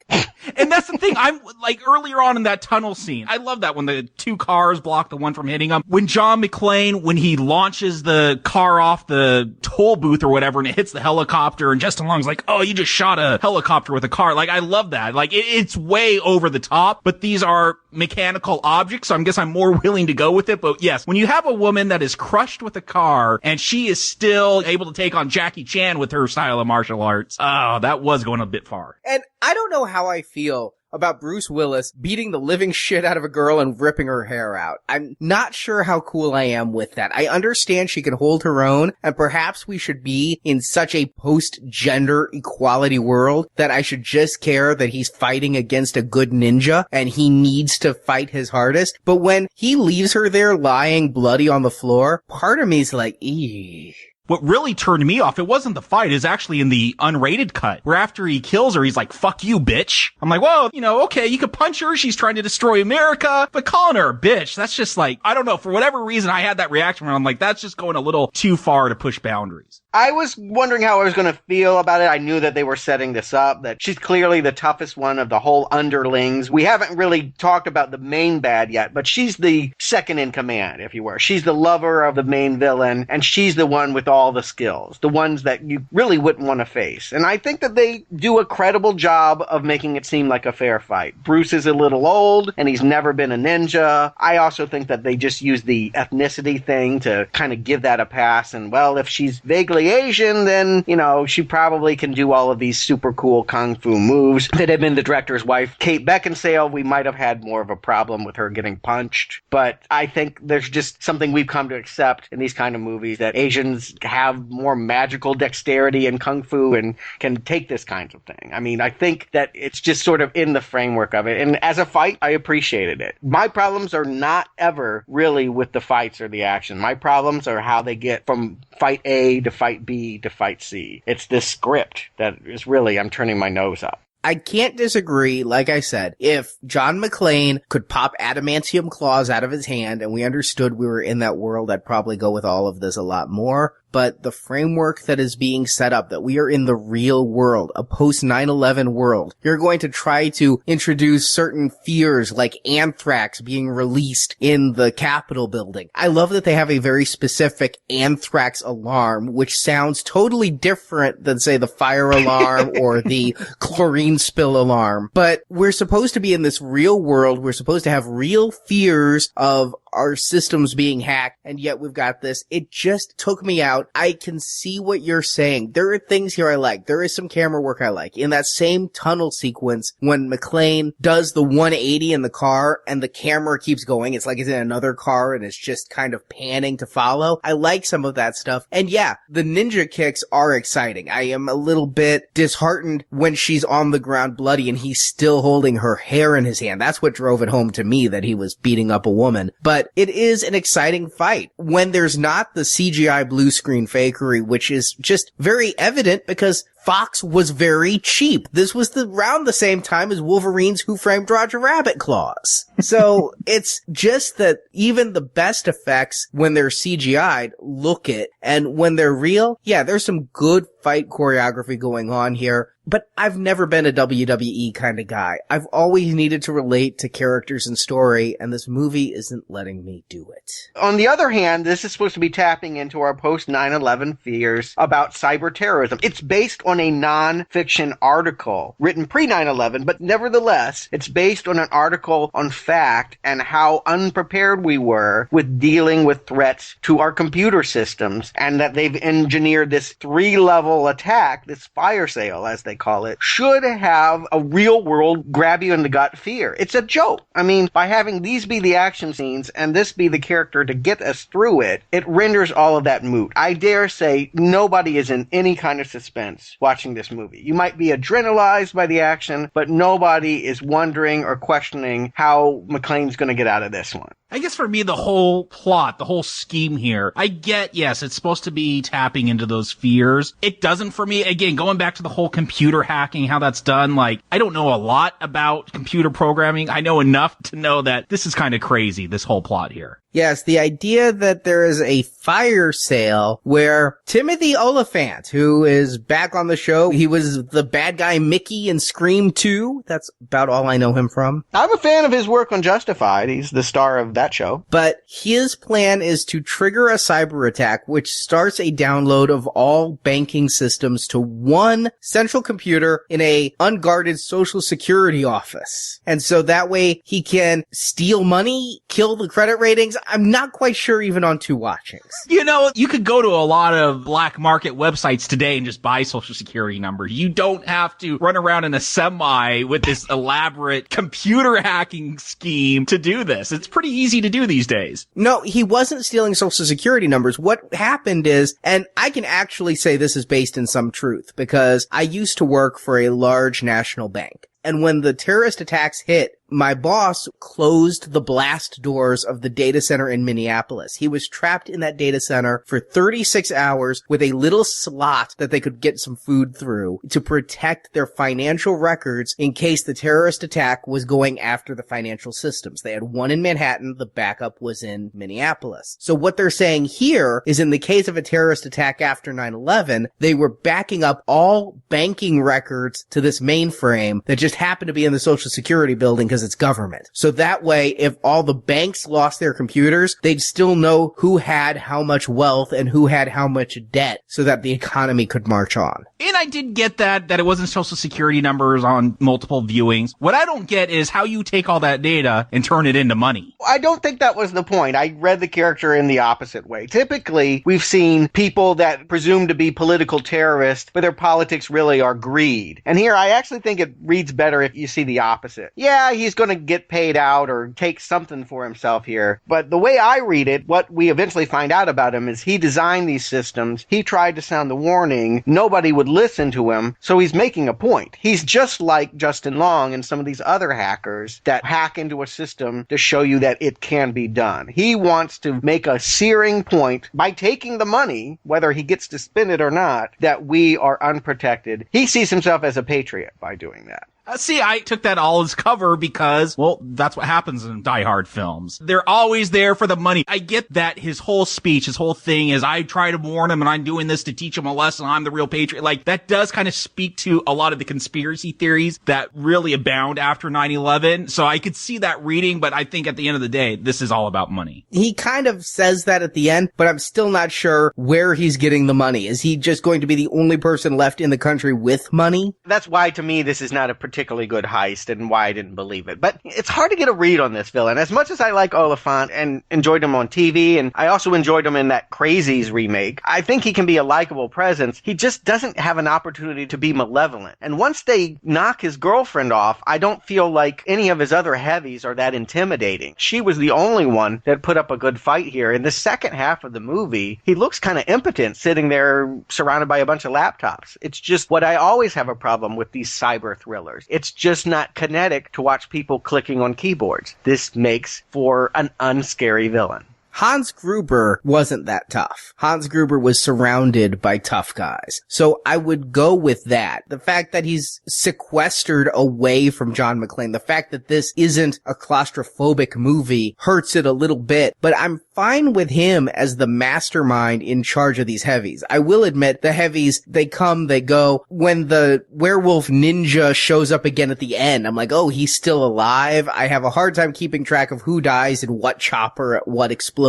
[SPEAKER 9] And that's the thing. I'm like earlier on in that tunnel scene. I love that when the two cars block the one from hitting him. When John McClane, when he launches the car off the toll booth or whatever and it hits the helicopter and Justin Long's like, oh, you just shot a helicopter with a car. Like, I love that. Like, it's way over the top, but these are mechanical objects. So I guess I'm more willing to go with it. But yes, when you have a woman that is crushed with a car and she is still able to take on Jackie Chan with her style of martial arts, oh, that was going a bit far.
[SPEAKER 7] And I don't know how I feel about Bruce Willis beating the living shit out of a girl and ripping her hair out. I'm not sure how cool I am with that. I understand she can hold her own, and perhaps we should be in such a post-gender equality world that I should just care that he's fighting against a good ninja and he needs to fight his hardest. But when he leaves her there lying bloody on the floor, part of me is like, eesh.
[SPEAKER 9] What really turned me off, it wasn't the fight, is actually in the unrated cut, where after he kills her, he's like, fuck you, bitch. I'm like, well, okay, you could punch her, she's trying to destroy America, but calling her a bitch, that's just like, I don't know, for whatever reason, I had that reaction where I'm like, that's just going a little too far to push boundaries.
[SPEAKER 8] I was wondering how I was going to feel about it. I knew that they were setting this up, that she's clearly the toughest one of the whole underlings. We haven't really talked about the main bad yet, but she's the second in command, if you were. She's the lover of the main villain, and she's the one with all the skills, the ones that you really wouldn't want to face. And I think that they do a credible job of making it seem like a fair fight. Bruce is a little old, and he's never been a ninja. I also think that they just use the ethnicity thing to kind of give that a pass, and well, if she's vaguely fully Asian, then, she probably can do all of these super cool kung fu moves. If it had been the director's wife, Kate Beckinsale, we might have had more of a problem with her getting punched. But I think there's just something we've come to accept in these kind of movies, that Asians have more magical dexterity in kung fu and can take this kind of thing. I mean, I think that it's just sort of in the framework of it. And as a fight, I appreciated it. My problems are not ever really with the fights or the action. My problems are how they get from fight A to fight B to fight C. It's this script that is really, I'm turning my nose up.
[SPEAKER 7] I can't disagree. Like I said, if John McClane could pop adamantium claws out of his hand and we understood we were in that world, I'd probably go with all of this a lot more. But the framework that is being set up, that we are in the real world, a post 9/11 world, you're going to try to introduce certain fears like anthrax being released in the Capitol building. I love that they have a very specific anthrax alarm, which sounds totally different than, say, the fire alarm or the chlorine spill alarm. But we're supposed to be in this real world. We're supposed to have real fears of our systems being hacked, and yet we've got this. It just took me out. I can see what you're saying. There are things here I like. There is some camera work I like. In that same tunnel sequence, when McClane does the 180 in the car and the camera keeps going, it's like it's in another car and it's just kind of panning to follow. I like some of that stuff. And yeah, the ninja kicks are exciting. I am a little bit disheartened when she's on the ground bloody and he's still holding her hair in his hand. That's what drove it home to me, that he was beating up a woman. But it is an exciting fight when there's not the CGI blue screen fakery, which is just very evident because Fox was very cheap. This was around the same time as Wolverine's Who Framed Roger Rabbit claws. So it's just that even the best effects, when they're CGI'd, look it. And when they're real, yeah, there's some good fight choreography going on here. But I've never been a WWE kind of guy. I've always needed to relate to characters and story, and this movie isn't letting me do it.
[SPEAKER 8] On the other hand, this is supposed to be tapping into our post 9/11 fears about cyber terrorism. It's based on a non-fiction article written pre 9/11, but nevertheless, it's based on an article on fact and how unprepared we were with dealing with threats to our computer systems, and that they've engineered this 3-level attack, this fire sale, as they call it, should have a real world grab you in the gut fear. It's a joke. I mean, by having these be the action scenes and this be the character to get us through it, it renders all of that moot. I dare say nobody is in any kind of suspense watching this movie. You might be adrenalized by the action, but nobody is wondering or questioning how McClane's going to get out of this one.
[SPEAKER 9] I guess for me, the whole plot, the whole scheme here, I get, yes, it's supposed to be tapping into those fears. It doesn't for me. Again, going back to the whole computer hacking, how that's done, like, I don't know a lot about computer programming. I know enough to know that this is kind of crazy, this whole plot here.
[SPEAKER 7] Yes, the idea that there is a fire sale where Timothy Olyphant, who is back on the show, he was the bad guy Mickey in Scream 2. That's about all I know him from.
[SPEAKER 8] I'm a fan of his work on Justified. He's the star of that show.
[SPEAKER 7] But his plan is to trigger a cyber attack which starts a download of all banking systems to one central computer in a unguarded social security office. And so that way he can steal money, kill the credit ratings. I'm not quite sure even on two watchings.
[SPEAKER 9] You know, you could go to a lot of black market websites today and just buy social security numbers. You don't have to run around in a semi with this elaborate computer hacking scheme to do this. It's pretty easy to do these days.
[SPEAKER 7] No, he wasn't stealing social security numbers. What happened is, and I can actually say this is based in some truth, because I used to work for a large national bank. And when the terrorist attacks hit, my boss closed the blast doors of the data center in Minneapolis. He was trapped in that data center for 36 hours with a little slot that they could get some food through to protect their financial records in case the terrorist attack was going after the financial systems. They had one in Manhattan. The backup was in Minneapolis. So what they're saying here is, in the case of a terrorist attack after 9/11, they were backing up all banking records to this mainframe that just happen to be in the Social Security building because it's government. So that way, if all the banks lost their computers, they'd still know who had how much wealth and who had how much debt so that the economy could march on.
[SPEAKER 9] And I did get that it wasn't Social Security numbers on multiple viewings. What I don't get is how you take all that data and turn it into money.
[SPEAKER 8] I don't think that was the point. I read the character in the opposite way. Typically, we've seen people that presume to be political terrorists, but their politics really are greed. And here, I actually think it reads better if you see the opposite. Yeah, he's going to get paid out or take something for himself here. But the way I read it, what we eventually find out about him is he designed these systems. He tried to sound the warning. Nobody would listen to him. So he's making a point. He's just like Justin Long and some of these other hackers that hack into a system to show you that it can be done. He wants to make a searing point by taking the money, whether he gets to spend it or not, that we are unprotected. He sees himself as a patriot by doing that.
[SPEAKER 9] See, I took that all as cover because, well, that's what happens in Die Hard films. They're always there for the money. I get that his whole speech, his whole thing is, I try to warn him and I'm doing this to teach him a lesson. I'm the real patriot. Like, that does kind of speak to a lot of the conspiracy theories that really abound after 9/11. So I could see that reading, but I think at the end of the day, this is all about money.
[SPEAKER 7] He kind of says that at the end, but I'm still not sure where he's getting the money. Is he just going to be the only person left in the country with money?
[SPEAKER 8] That's why, to me, this is not a particularly good heist and why I didn't believe it. But it's hard to get a read on this villain. As much as I like Oliphant and enjoyed him on TV, and I also enjoyed him in that Crazies remake, I think he can be a likable presence. He just doesn't have an opportunity to be malevolent. And once they knock his girlfriend off, I don't feel like any of his other heavies are that intimidating. She was the only one that put up a good fight here. In the second half of the movie, he looks kind of impotent sitting there surrounded by a bunch of laptops. It's just what I always have a problem with these cyber thrillers. It's just not kinetic to watch people clicking on keyboards. This makes for an unscary villain.
[SPEAKER 7] Hans Gruber wasn't that tough. Hans Gruber was surrounded by tough guys. So I would go with that. The fact that he's sequestered away from John McClane, the fact that this isn't a claustrophobic movie hurts it a little bit, but I'm fine with him as the mastermind in charge of these heavies. I will admit the heavies, they come, they go. When the werewolf ninja shows up again at the end, I'm like, oh, he's still alive. I have a hard time keeping track of who dies in what chopper at what explosion.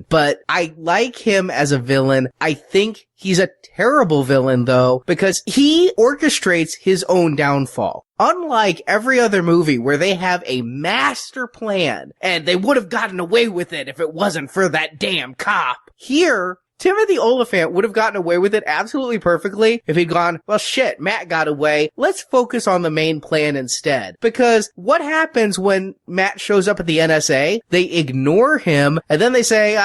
[SPEAKER 7] But I like him as a villain. I think he's a terrible villain, though, because he orchestrates his own downfall. Unlike every other movie where they have a master plan, and they would have gotten away with it if it wasn't for that damn cop. Here, Timothy Olyphant would have gotten away with it absolutely perfectly if he'd gone, well shit, Matt got away, let's focus on the main plan instead. Because what happens when Matt shows up at the NSA? They ignore him, and then they say,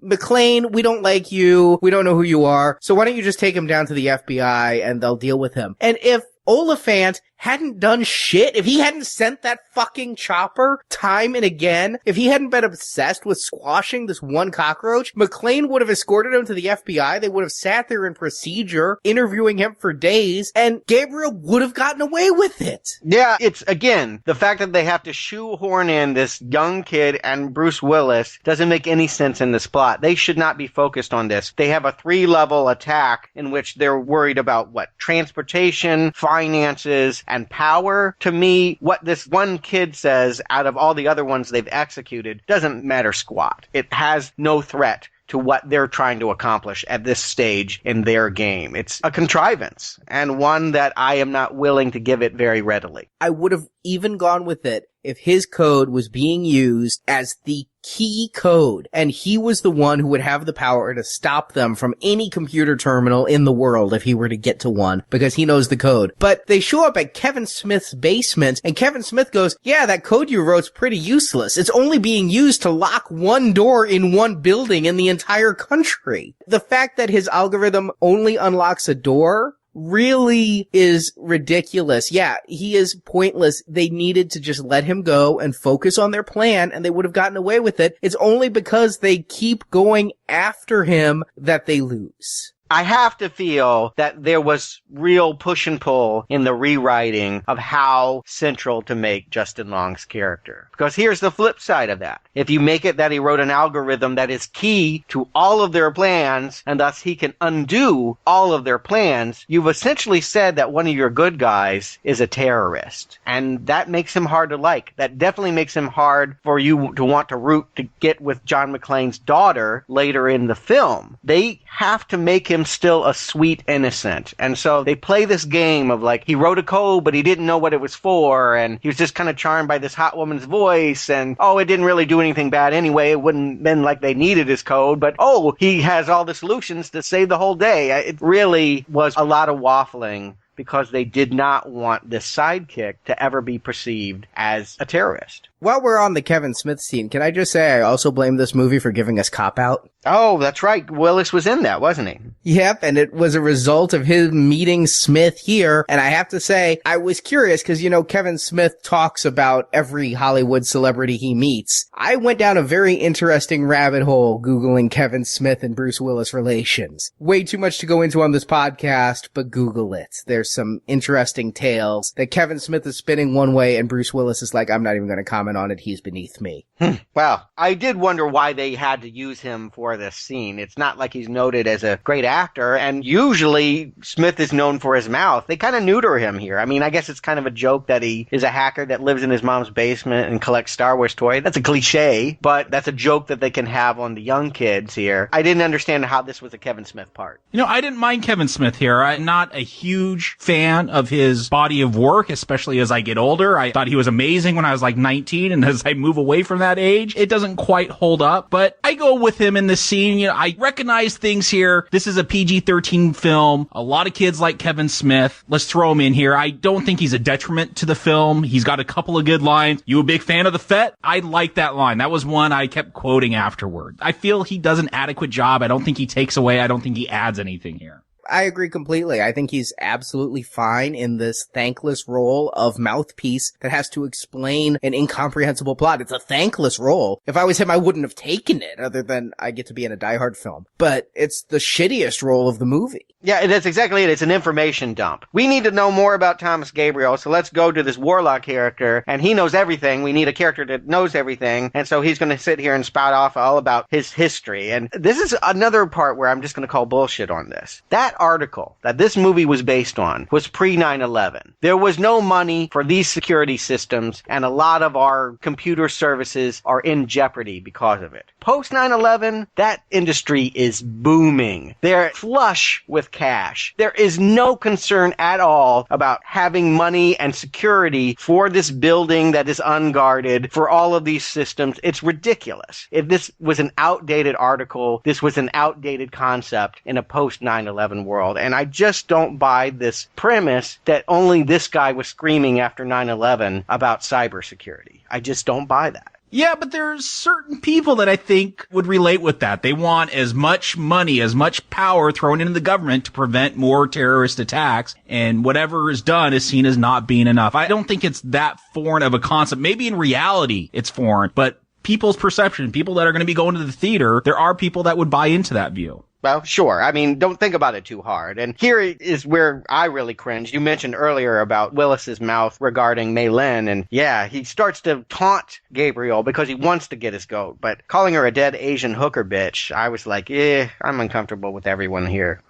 [SPEAKER 7] McClane, we don't like you, we don't know who you are, so why don't you just take him down to the FBI and they'll deal with him. And if Oliphant hadn't done shit, if he hadn't sent that fucking chopper time and again, if he hadn't been obsessed with squashing this one cockroach, McClane would have escorted him to the FBI, they would have sat there in procedure, interviewing him for days, and Gabriel would have gotten away with it.
[SPEAKER 8] Yeah, it's, again, the fact that they have to shoehorn in this young kid and Bruce Willis doesn't make any sense in this plot. They should not be focused on this. They have a 3-level attack in which they're worried about, transportation, finances, and power. To me, what this one kid says out of all the other ones they've executed doesn't matter squat. It has no threat to what they're trying to accomplish at this stage in their game. It's a contrivance, and one that I am not willing to give it very readily.
[SPEAKER 7] I would have even gone with it if his code was being used as the key code, and he was the one who would have the power to stop them from any computer terminal in the world if he were to get to one, because he knows the code. But they show up at Kevin Smith's basement, and Kevin Smith goes, yeah, that code you wrote's pretty useless. It's only being used to lock one door in one building in the entire country. The fact that his algorithm only unlocks a door really is ridiculous. Yeah, he is pointless. They needed to just let him go and focus on their plan, and they would have gotten away with it. It's only because they keep going after him that they lose.
[SPEAKER 8] I have to feel that there was real push and pull in the rewriting of how central to make Justin Long's character. Because here's the flip side of that. If you make it that he wrote an algorithm that is key to all of their plans, and thus he can undo all of their plans, you've essentially said that one of your good guys is a terrorist. And that makes him hard to like. That definitely makes him hard for you to want to root to get with John McClane's daughter later in the film. They have to make him still a sweet innocent. And so they play this game of like, he wrote a code, but he didn't know what it was for, and he was just kind of charmed by this hot woman's voice, and it didn't really do anything bad anyway. It wouldn't been like they needed his code, but he has all the solutions to save the whole day. It really was a lot of waffling because they did not want this sidekick to ever be perceived as a terrorist.
[SPEAKER 7] While we're on the Kevin Smith scene, can I just say I also blame this movie for giving us Cop Out?
[SPEAKER 8] Oh, that's right. Willis was in that, wasn't he?
[SPEAKER 7] Yep, and it was a result of him meeting Smith here. And I have to say, I was curious because, Kevin Smith talks about every Hollywood celebrity he meets. I went down a very interesting rabbit hole Googling Kevin Smith and Bruce Willis relations. Way too much to go into on this podcast, but Google it. There's some interesting tales that Kevin Smith is spinning one way and Bruce Willis is like, I'm not even going to comment on it. He's beneath me.
[SPEAKER 8] Well, I did wonder why they had to use him for this scene. It's not like he's noted as a great actor, and usually Smith is known for his mouth. They kind of neuter him here. I mean, I guess it's kind of a joke that he is a hacker that lives in his mom's basement and collects Star Wars toys. That's a cliche, but that's a joke that they can have on the young kids here. I didn't understand how this was a Kevin Smith part.
[SPEAKER 9] I didn't mind Kevin Smith here. I'm not a huge fan of his body of work, especially as I get older. I thought he was amazing when I was like 19, and as I move away from that age, it doesn't quite hold up, but I go with him in this scene. I recognize things here. This is a PG-13 film. A lot of kids like Kevin Smith. Let's throw him in here. I don't think he's a detriment to the film. He's got a couple of good lines. You a big fan of the Fett? I like that line. That was one I kept quoting afterward. I feel he does an adequate job. I don't think he takes away. I don't think he adds anything here.
[SPEAKER 7] I agree completely. I think he's absolutely fine in this thankless role of mouthpiece that has to explain an incomprehensible plot. It's a thankless role. If I was him, I wouldn't have taken it, other than I get to be in a Die Hard film. But it's the shittiest role of the movie.
[SPEAKER 8] Yeah, that's exactly it. It's an information dump. We need to know more about Thomas Gabriel, so let's go to this Warlock character, and he knows everything. We need a character that knows everything, and so he's going to sit here and spout off all about his history. And this is another part where I'm just going to call bullshit on this. That article that this movie was based on was pre-9/11. There was no money for these security systems, and a lot of our computer services are in jeopardy because of it. Post 9/11, that industry is booming. They're flush with cash. There is no concern at all about having money and security for this building that is unguarded, for all of these systems. It's ridiculous. If this was an outdated article, this was an outdated concept in a post 9/11 world. And I just don't buy this premise that only this guy was screaming after 9/11 about cybersecurity. I just don't buy that.
[SPEAKER 9] Yeah, but there's certain people that I think would relate with that. They want as much money, as much power thrown into the government to prevent more terrorist attacks, and whatever is done is seen as not being enough. I don't think it's that foreign of a concept. Maybe in reality it's foreign, but people's perception, people that are going to be going to the theater, there are people that would buy into that view.
[SPEAKER 8] Well, sure. I mean, don't think about it too hard. And here is where I really cringe. You mentioned earlier about Willis's mouth regarding Mei Lin, and yeah, he starts to taunt Gabriel because he wants to get his goat. But calling her a dead Asian hooker bitch, I was like, I'm uncomfortable with everyone here.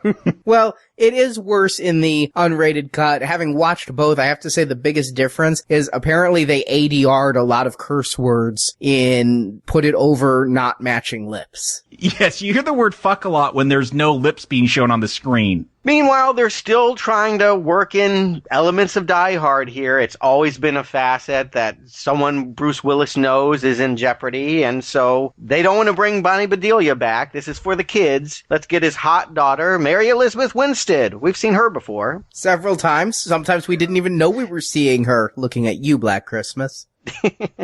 [SPEAKER 7] Well, it is worse in the unrated cut. Having watched both, I have to say the biggest difference is apparently they ADR'd a lot of curse words in Put It Over Not Matching Lips.
[SPEAKER 9] Yes, you hear the word fuck a lot when there's no lips being shown on the screen.
[SPEAKER 8] Meanwhile, they're still trying to work in elements of Die Hard here. It's always been a facet that someone Bruce Willis knows is in jeopardy, and so they don't want to bring Bonnie Bedelia back. This is for the kids. Let's get his hot daughter, Mary Elizabeth Winstead. We've seen her before.
[SPEAKER 7] Several times. Sometimes we didn't even know we were seeing her. Looking at you, Black Christmas.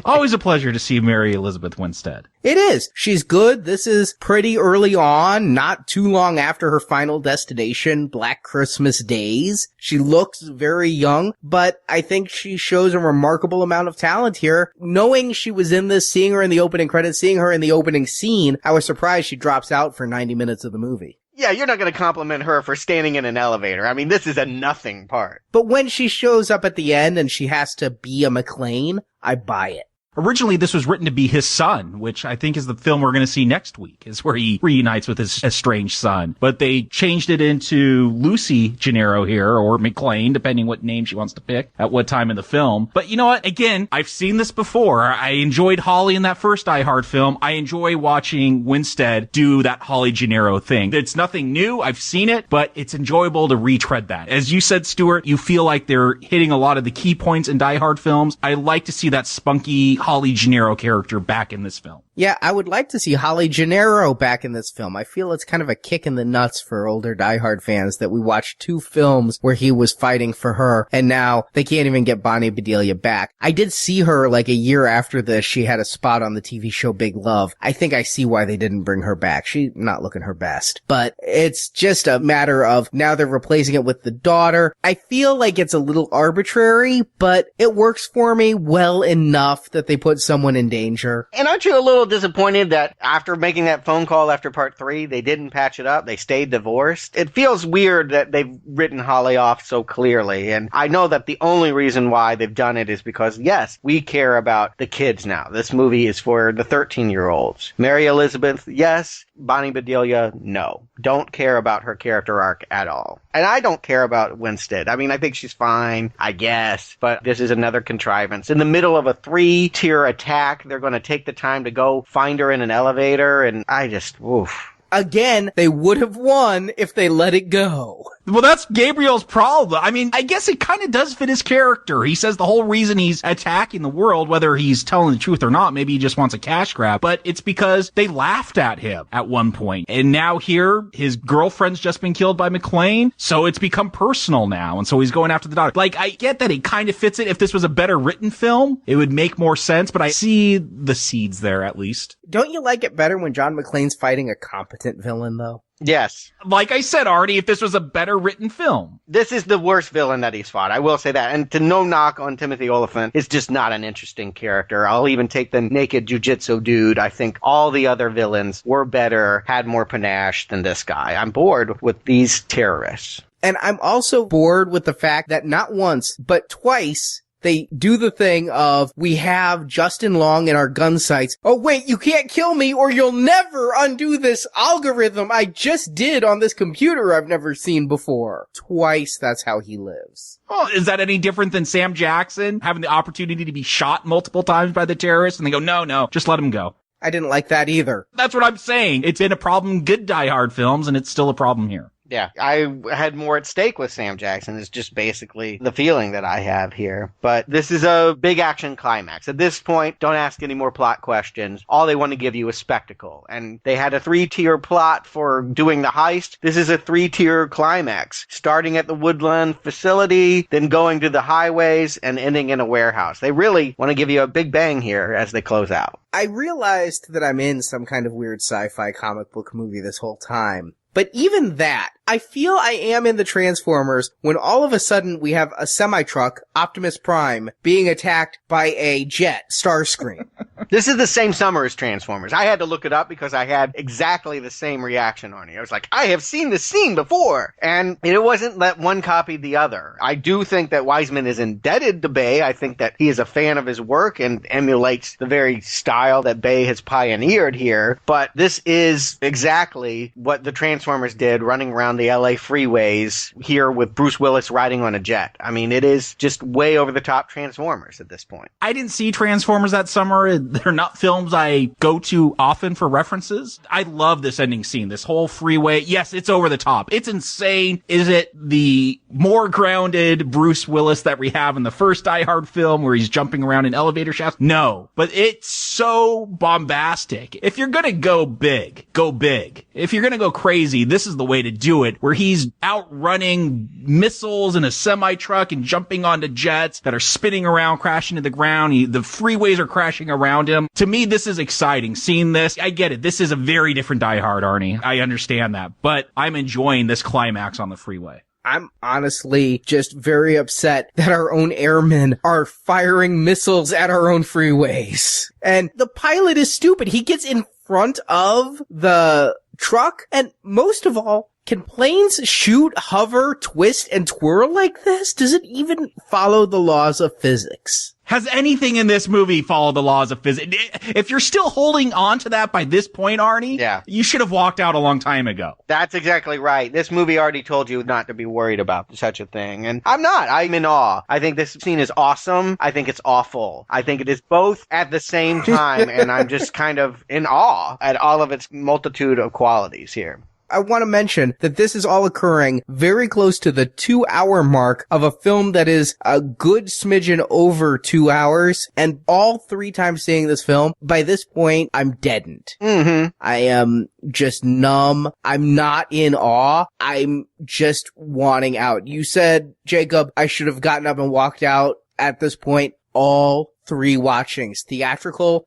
[SPEAKER 9] Always a pleasure to see Mary Elizabeth Winstead.
[SPEAKER 7] It is. She's good. This is pretty early on, not too long after her final destination, Black Christmas Days. She looks very young, but I think she shows a remarkable amount of talent here. Knowing she was in this, seeing her in the opening credits, seeing her in the opening scene, I was surprised she drops out for 90 minutes of the movie.
[SPEAKER 8] Yeah, you're not going to compliment her for standing in an elevator. I mean, this is a nothing part.
[SPEAKER 7] But when she shows up at the end and she has to be a McClane, I buy it.
[SPEAKER 9] Originally, this was written to be his son, which I think is the film we're going to see next week, is where he reunites with his estranged son. But they changed it into Lucy Gennaro here, or McClane, depending what name she wants to pick at what time in the film. But you know what? Again, I've seen this before. I enjoyed Holly in that first Die Hard film. I enjoy watching Winstead do that Holly Gennaro thing. It's nothing new. I've seen it, but it's enjoyable to retread that. As you said, Stuart, you feel like they're hitting a lot of the key points in Die Hard films. I like to see that spunky Holly Gennaro character back in this film.
[SPEAKER 7] Yeah, I would like to see Holly Gennaro back in this film. I feel it's kind of a kick in the nuts for older Die Hard fans that we watched 2 films where he was fighting for her, and now they can't even get Bonnie Bedelia back. I did see her like a year after this. She had a spot on the TV show Big Love. I think I see why they didn't bring her back. She's not looking her best. But it's just a matter of now they're replacing it with the daughter. I feel like it's a little arbitrary, but it works for me well enough that they put someone in danger.
[SPEAKER 8] And aren't you a little disappointed that after making that phone call after part 3, they didn't patch it up? They stayed divorced? It feels weird that they've written Holly off so clearly. And I know that the only reason why they've done it is because, yes, we care about the kids now. This movie is for the 13-year-olds. Mary Elizabeth, yes. Bonnie Bedelia, no. Don't care about her character arc at all. And I don't care about Winstead. I mean, I think she's fine, I guess, but this is another contrivance. In the middle of a 3-tier attack, they're going to take the time to go find her in an elevator, and I just, oof.
[SPEAKER 7] Again, they would have won if they let it go.
[SPEAKER 9] Well, that's Gabriel's problem. I mean, I guess it kind of does fit his character. He says the whole reason he's attacking the world, whether he's telling the truth or not, maybe he just wants a cash grab, but it's because they laughed at him at one point. And now here, his girlfriend's just been killed by McClane, so it's become personal now, and so he's going after the daughter. Like, I get that it kind of fits it. If this was a better written film, it would make more sense, but I see the seeds there, at least.
[SPEAKER 7] Don't you like it better when John McClane's fighting a competent villain, though?
[SPEAKER 8] Yes.
[SPEAKER 9] Like I said, Artie, if this was a better written film.
[SPEAKER 8] This is the worst villain that he's fought. I will say that. And to no knock on Timothy Olyphant, it's just not an interesting character. I'll even take the naked jujitsu dude. I think all the other villains were better, had more panache than this guy. I'm bored with these terrorists.
[SPEAKER 7] And I'm also bored with the fact that not once, but twice, they do the thing of, we have Justin Long in our gun sights. Oh wait, you can't kill me or you'll never undo this algorithm I just did on this computer I've never seen before. Twice, that's how he lives.
[SPEAKER 9] Well, is that any different than Sam Jackson having the opportunity to be shot multiple times by the terrorists and they go, no, just let him go?
[SPEAKER 7] I didn't like that either.
[SPEAKER 9] That's what I'm saying. It's been a problem in good Die Hard films and it's still a problem here.
[SPEAKER 8] Yeah, I had more at stake with Sam Jackson. It's just basically the feeling that I have here. But this is a big action climax. At this point, don't ask any more plot questions. All they want to give you is spectacle. And they had a 3-tier plot for doing the heist. This is a 3-tier climax, starting at the Woodland facility, then going to the highways, and ending in a warehouse. They really want to give you a big bang here as they close out.
[SPEAKER 7] I realized that I'm in some kind of weird sci-fi comic book movie this whole time. But even that, I feel I am in the Transformers when all of a sudden we have a semi-truck, Optimus Prime, being attacked by a jet, Starscream.
[SPEAKER 8] This is the same summer as Transformers. I had to look it up because I had exactly the same reaction on it. I was like, I have seen this scene before. And it wasn't that one copied the other. I do think that Wiseman is indebted to Bay. I think that he is a fan of his work and emulates the very style that Bay has pioneered here. But this is exactly what the Transformers did, running around the LA freeways here with Bruce Willis riding on a jet. I mean, it is just way over the top Transformers at this point.
[SPEAKER 9] I didn't see Transformers that summer. They're not films I go to often for references. I love this ending scene, this whole freeway. Yes, it's over the top. It's insane. Is it the more grounded Bruce Willis that we have in the first Die Hard film where he's jumping around in elevator shafts? No, but it's so bombastic. If you're gonna go big, go big. If you're gonna go crazy, this is the way to do it, where he's outrunning missiles in a semi-truck and jumping onto jets that are spinning around, crashing to the ground. The freeways are crashing around him. To me, this is exciting. Seeing this, I get it. This is a very different Die Hard, Arnie. I understand that, but I'm enjoying this climax on the freeway.
[SPEAKER 7] I'm honestly just very upset that our own airmen are firing missiles at our own freeways. And the pilot is stupid. He gets in front of the truck? And most of all, can planes shoot, hover, twist, and twirl like this? Does it even follow the laws of physics?
[SPEAKER 9] Has anything in this movie followed the laws of physics? If you're still holding on to that by this point, Arnie, you should have walked out a long time ago.
[SPEAKER 8] That's exactly right. This movie already told you not to be worried about such a thing. And I'm not. I'm in awe. I think this scene is awesome. I think it's awful. I think it is both at the same time, and I'm just kind of in awe at all of its multitude of qualities here.
[SPEAKER 7] I want to mention that this is all occurring very close to the 2-hour mark of a film that is a good smidgen over 2 hours. And all 3 times seeing this film, by this point, I'm deadened.
[SPEAKER 8] Mm-hmm.
[SPEAKER 7] I am just numb. I'm not in awe. I'm just wanting out. You said, Jacob, I should have gotten up and walked out at this point. All 3 watchings. Theatrical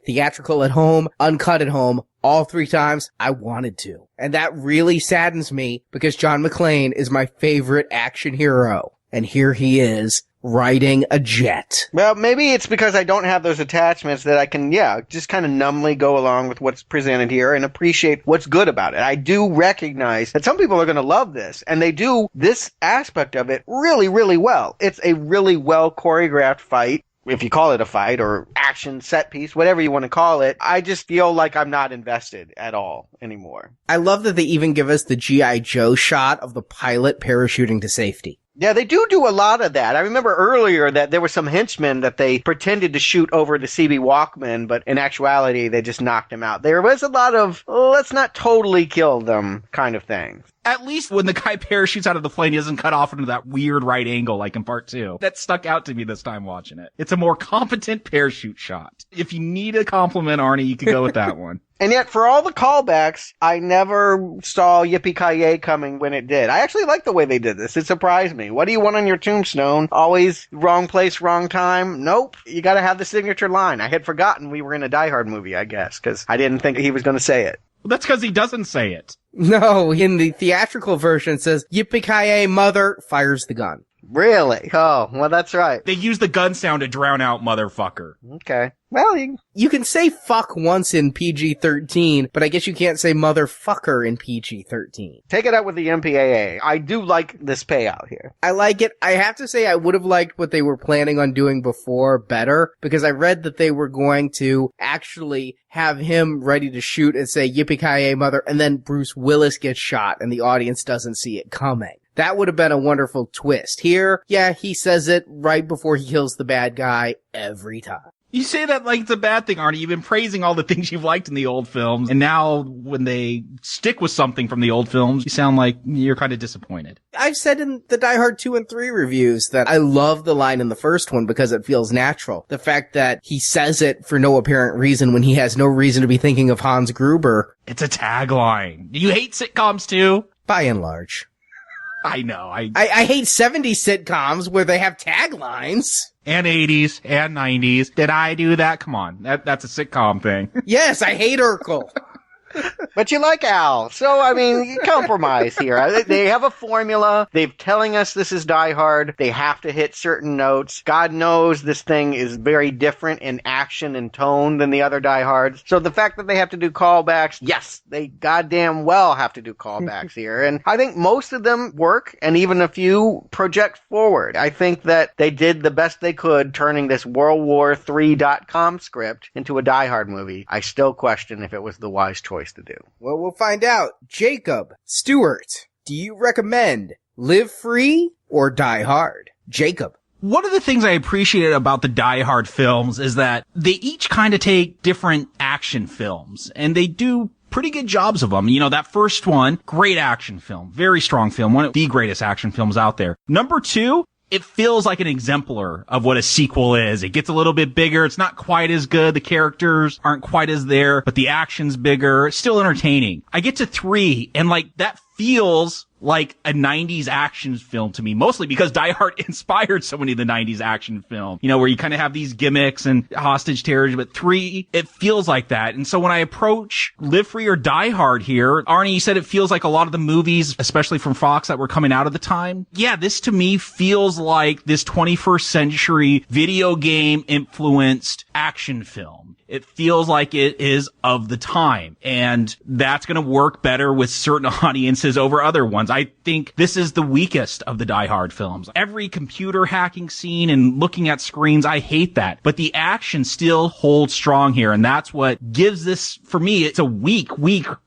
[SPEAKER 7] at home, uncut at home. All 3 times, I wanted to. And that really saddens me because John McClane is my favorite action hero. And here he is, riding a jet.
[SPEAKER 8] Well, maybe it's because I don't have those attachments that I can, just kind of numbly go along with what's presented here and appreciate what's good about it. I do recognize that some people are going to love this, and they do this aspect of it really, really well. It's a really well choreographed fight. If you call it a fight or action set piece, whatever you want to call it, I just feel like I'm not invested at all anymore.
[SPEAKER 7] I love that they even give us the G.I. Joe shot of the pilot parachuting to safety.
[SPEAKER 8] Yeah, they do a lot of that. I remember earlier that there were some henchmen that they pretended to shoot over the CB Walkman, but in actuality, they just knocked him out. There was a lot of, let's not totally kill them kind of things.
[SPEAKER 9] At least when the guy parachutes out of the plane, he doesn't cut off into that weird right angle like in part 2. That stuck out to me this time watching it. It's a more competent parachute shot. If you need a compliment, Arnie, you could go with that one.
[SPEAKER 8] And yet, for all the callbacks, I never saw Yippee-Ki-Yay coming when it did. I actually like the way they did this. It surprised me. What do you want on your tombstone? Always wrong place, wrong time? Nope. You gotta have the signature line. I had forgotten we were in a Die Hard movie, I guess, because I didn't think he was gonna say it.
[SPEAKER 9] Well, that's because he doesn't say it.
[SPEAKER 7] No, in the theatrical version it says, Yippee-Ki-Yay, mother, fires the gun.
[SPEAKER 8] Really? Oh, well, that's right.
[SPEAKER 9] They use the gun sound to drown out motherfucker.
[SPEAKER 8] Okay. Well,
[SPEAKER 7] you can say fuck once in PG-13, but I guess you can't say motherfucker in PG-13.
[SPEAKER 8] Take it out with the MPAA. I do like this payout here.
[SPEAKER 7] I like it. I have to say I would have liked what they were planning on doing before better, because I read that they were going to actually have him ready to shoot and say yippee-ki-yay mother, and then Bruce Willis gets shot and the audience doesn't see it coming. That would have been a wonderful twist. Here, he says it right before he kills the bad guy every time.
[SPEAKER 9] You say that like it's a bad thing, Arnie. You've been praising all the things you've liked in the old films, and now when they stick with something from the old films, you sound like you're kind of disappointed.
[SPEAKER 7] I've said in the Die Hard 2 and 3 reviews that I love the line in the first one because it feels natural. The fact that he says it for no apparent reason when he has no reason to be thinking of Hans Gruber.
[SPEAKER 9] It's a tagline. Do you hate sitcoms too?
[SPEAKER 7] By and large.
[SPEAKER 9] I know. I
[SPEAKER 7] hate 70s sitcoms where they have taglines.
[SPEAKER 9] And 80s and 90s. Did I do that? Come on. That's a sitcom thing.
[SPEAKER 7] Yes, I hate Urkel.
[SPEAKER 8] But you like Al. So, I mean, you compromise here. They have a formula. They're telling us this is Die Hard. They have to hit certain notes. God knows this thing is very different in action and tone than the other Die Hards. So the fact that they have to do callbacks, yes, they goddamn well have to do callbacks here. And I think most of them work, and even a few project forward. I think that they did the best they could turning this WorldWar3.com script into a Die Hard movie. I still question if it was the wise choice to do.
[SPEAKER 7] Well, we'll find out. Jacob Stewart, do you recommend Live Free or Die Hard? Jacob.
[SPEAKER 9] One of the things I appreciated about the Die Hard films is that they each kind of take different action films, and they do pretty good jobs of them. You know, that first one, great action film, very strong film, one of the greatest action films out there. Number 2, it feels like an exemplar of what a sequel is. It gets a little bit bigger. It's not quite as good. The characters aren't quite as there, but the action's bigger. It's still entertaining. I get to 3, and like that feels like a 90s action film to me, mostly because Die Hard inspired so many of the 90s action film, you know, where you kind of have these gimmicks and hostage terror, but 3, it feels like that. And so when I approach Live Free or Die Hard here, Arnie, you said it feels like a lot of the movies, especially from Fox, that were coming out at the time. Yeah, this to me feels like this 21st century video game influenced action film. It feels like it is of the time, and that's going to work better with certain audiences over other ones. I think this is the weakest of the Die Hard films. Every computer hacking scene and looking at screens, I hate that. But the action still holds strong here, and that's what gives this, for me, it's a weak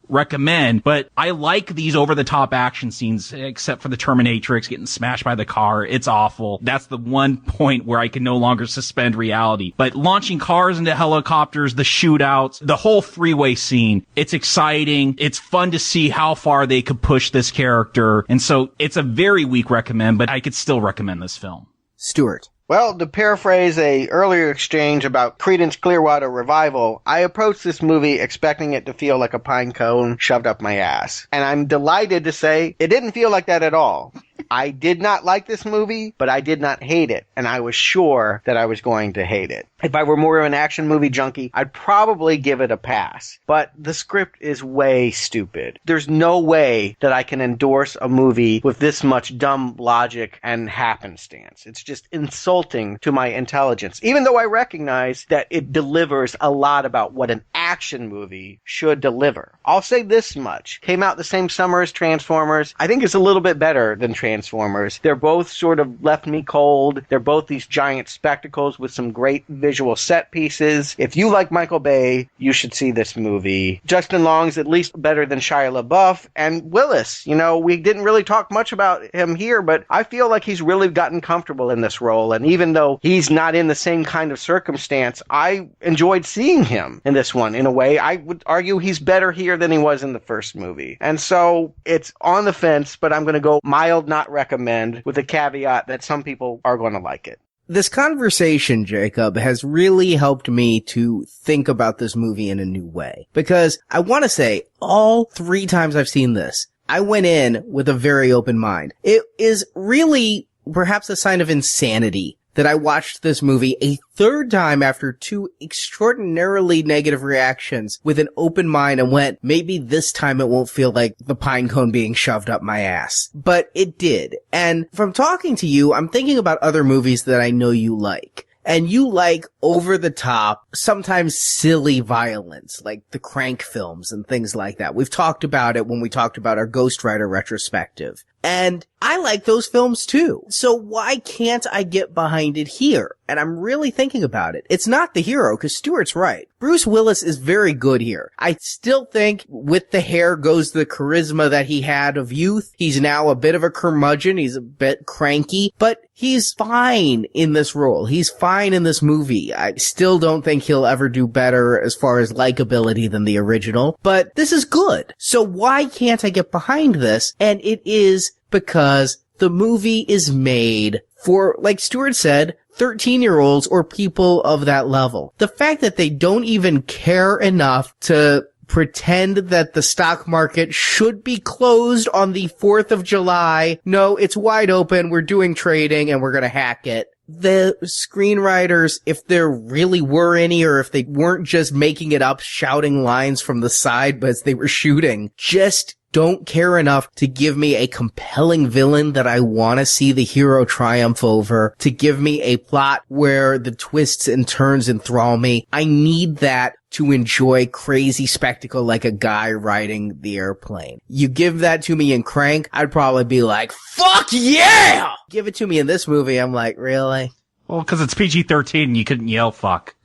[SPEAKER 9] recommend, but I like these over-the-top action scenes, except for the Terminatrix getting smashed by the car. It's awful. That's the one point where I can no longer suspend reality. But launching cars into helicopters, the shootouts, the whole freeway scene, it's exciting. It's fun to see how far they could push this character. And so it's a very weak recommend, but I could still recommend this film.
[SPEAKER 7] Stuart.
[SPEAKER 8] Well, to paraphrase a earlier exchange about Creedence Clearwater Revival, I approached this movie expecting it to feel like a pine cone shoved up my ass. And I'm delighted to say it didn't feel like that at all. I did not like this movie, but I did not hate it, and I was sure that I was going to hate it. If I were more of an action movie junkie, I'd probably give it a pass. But the script is way stupid. There's no way that I can endorse a movie with this much dumb logic and happenstance. It's just insulting to my intelligence, even though I recognize that it delivers a lot about what an action movie should deliver. I'll say this much. Came out the same summer as Transformers. I think it's a little bit better than Transformers. They're both sort of left me cold. They're both these giant spectacles with some great visual set pieces. If you like Michael Bay, you should see this movie. Justin Long's at least better than Shia LaBeouf. And Willis, you know, we didn't really talk much about him here, but I feel like he's really gotten comfortable in this role. And even though he's not in the same kind of circumstance, I enjoyed seeing him in this one. In a way, I would argue he's better here than he was in the first movie. And so it's on the fence, but I'm going to go mild not recommend with the caveat that some people are going to like it.
[SPEAKER 7] This conversation, Jacob, has really helped me to think about this movie in a new way. Because I want to say, all 3 times I've seen this, I went in with a very open mind. It is really perhaps a sign of insanity that I watched this movie a 3rd time after 2 extraordinarily negative reactions with an open mind and went, maybe this time it won't feel like the pine cone being shoved up my ass. But it did. And from talking to you, I'm thinking about other movies that I know you like. And you like over-the-top, sometimes silly violence, like the Crank films and things like that. We've talked about it when we talked about our Ghost Rider retrospective. And I like those films too. So why can't I get behind it here? And I'm really thinking about it. It's not the hero, because Stuart's right. Bruce Willis is very good here. I still think with the hair goes the charisma that he had of youth. He's now a bit of a curmudgeon. He's a bit cranky, but he's fine in this role. He's fine in this movie. I still don't think he'll ever do better as far as likability than the original, but this is good. So why can't I get behind this? And it is because the movie is made for, like Stuart said, 13-year-olds or people of that level. The fact that they don't even care enough to pretend that the stock market should be closed on the 4th of July. No, it's wide open. We're doing trading and we're going to hack it. The screenwriters, if there really were any, or if they weren't just making it up, shouting lines from the side but as they were shooting, just don't care enough to give me a compelling villain that I want to see the hero triumph over, to give me a plot where the twists and turns enthrall me. I need that to enjoy crazy spectacle like a guy riding the airplane. You give that to me in Crank, I'd probably be like, fuck yeah! Give it to me in this movie, I'm like, really?
[SPEAKER 9] Well, because it's PG-13 and you couldn't yell fuck.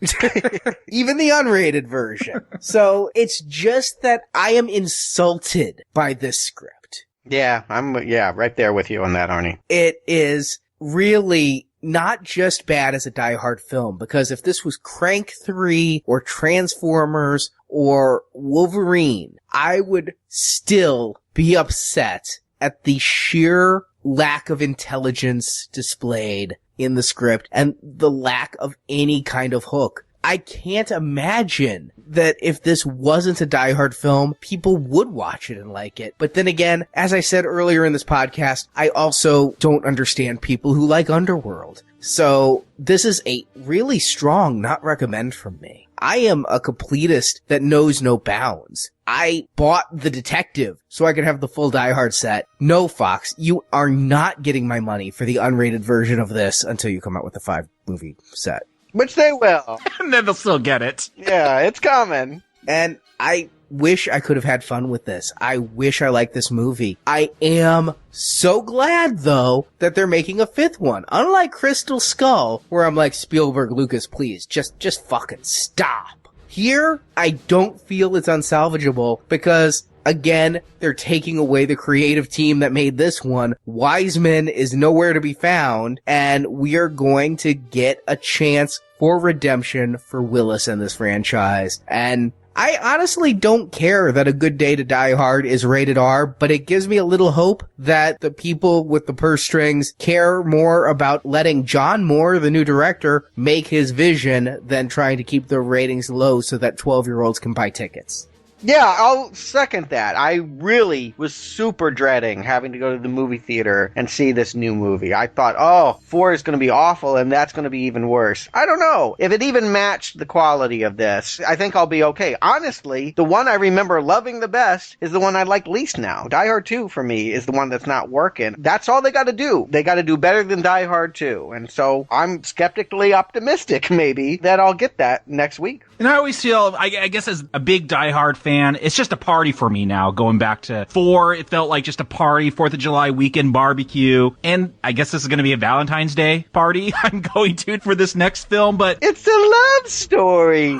[SPEAKER 7] Even the unrated version. So it's just that I am insulted by this script.
[SPEAKER 8] Yeah, I'm right there with you on that, Arnie.
[SPEAKER 7] It is really not just bad as a Die Hard film, because if this was Crank 3 or Transformers or Wolverine, I would still be upset at the sheer lack of intelligence displayed in the script and the lack of any kind of hook. I can't imagine that if this wasn't a Die Hard film, people would watch it and like it. But then again, as I said earlier in this podcast, I also don't understand people who like Underworld. So this is a really strong not recommend from me. I am a completist that knows no bounds. I bought The Detective so I could have the full Die Hard set. No, Fox, you are not getting my money for the unrated version of this until you come out with the 5-movie set.
[SPEAKER 8] Which they will.
[SPEAKER 9] And then they'll still get it.
[SPEAKER 8] Yeah, it's coming.
[SPEAKER 7] And I wish I could have had fun with this. I wish I liked this movie. I am so glad, though, that they're making a fifth one. Unlike Crystal Skull, where I'm like, Spielberg, Lucas, please, just fucking stop. Here, I don't feel it's unsalvageable because, again, they're taking away the creative team that made this one. Wiseman is nowhere to be found, and we are going to get a chance for redemption for Willis in this franchise. And I honestly don't care that A Good Day to Die Hard is rated R, but it gives me a little hope that the people with the purse strings care more about letting John Moore, the new director, make his vision than trying to keep the ratings low so that 12-year-olds can buy tickets.
[SPEAKER 8] Yeah, I'll second that. I really was super dreading having to go to the movie theater and see this new movie. I thought, 4 is going to be awful and that's going to be even worse. I don't know. If it even matched the quality of this, I think I'll be okay. Honestly, the one I remember loving the best is the one I like least now. Die Hard 2 for me is the one that's not working. That's all they got to do. They got to do better than Die Hard 2. And so I'm skeptically optimistic, maybe, that I'll get that next week.
[SPEAKER 9] And I always feel, I guess as a big Die Hard fan, it's just a party for me now. Going back to 4, it felt like just a party, 4th of July weekend barbecue. And I guess this is going to be a Valentine's Day party I'm going to for this next film, but...
[SPEAKER 8] It's a love story!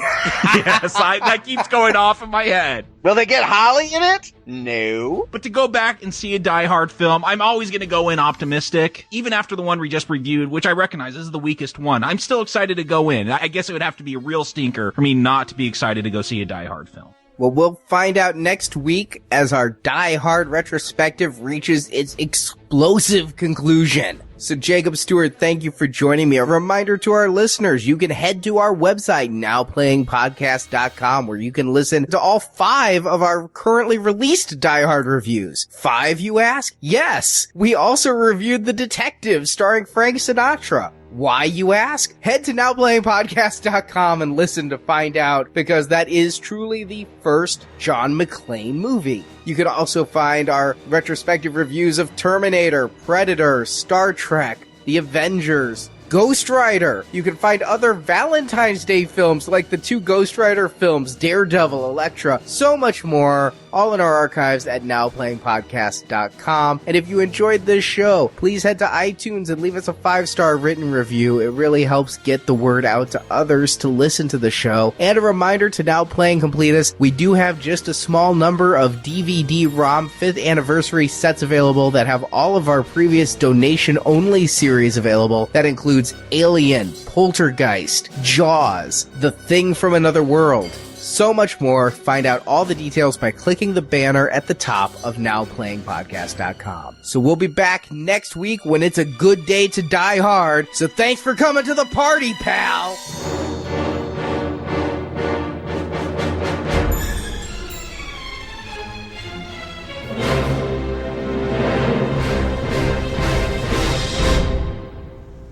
[SPEAKER 9] Yes, that keeps going off in my head.
[SPEAKER 8] Will they get Holly in it? No.
[SPEAKER 9] But to go back and see a Die Hard film, I'm always going to go in optimistic. Even after the one we just reviewed, which I recognize is the weakest one, I'm still excited to go in. I guess it would have to be a real stinker for me not to be excited to go see a Die Hard film.
[SPEAKER 7] Well, we'll find out next week as our Die Hard retrospective reaches its explosive conclusion. So Jacob Stewart, thank you for joining me. A reminder to our listeners, you can head to our website, nowplayingpodcast.com, where you can listen to all 5 of our currently released Die Hard reviews. 5, you ask? Yes! We also reviewed The Detective, starring Frank Sinatra. Why, you ask? Head to nowplayingpodcast.com and listen to find out, because that is truly the first John McClane movie. You can also find our retrospective reviews of Terminator, Predator, Star Trek, The Avengers, Ghost Rider. You can find other Valentine's Day films like the 2 Ghost Rider films, Daredevil, Elektra, so much more, all in our archives at nowplayingpodcast.com. And if you enjoyed this show, please head to iTunes and leave us a 5-star written review. It really helps get the word out to others to listen to the show. And a reminder to Now Playing Completists, we do have just a small number of DVD-ROM 5th anniversary sets available that have all of our previous donation-only series available. That includes Alien, Poltergeist, Jaws, The Thing from Another World, so much more. Find out all the details by clicking the banner at the top of nowplayingpodcast.com. So we'll be back next week when it's a good day to die hard. So thanks for coming to the party, pal!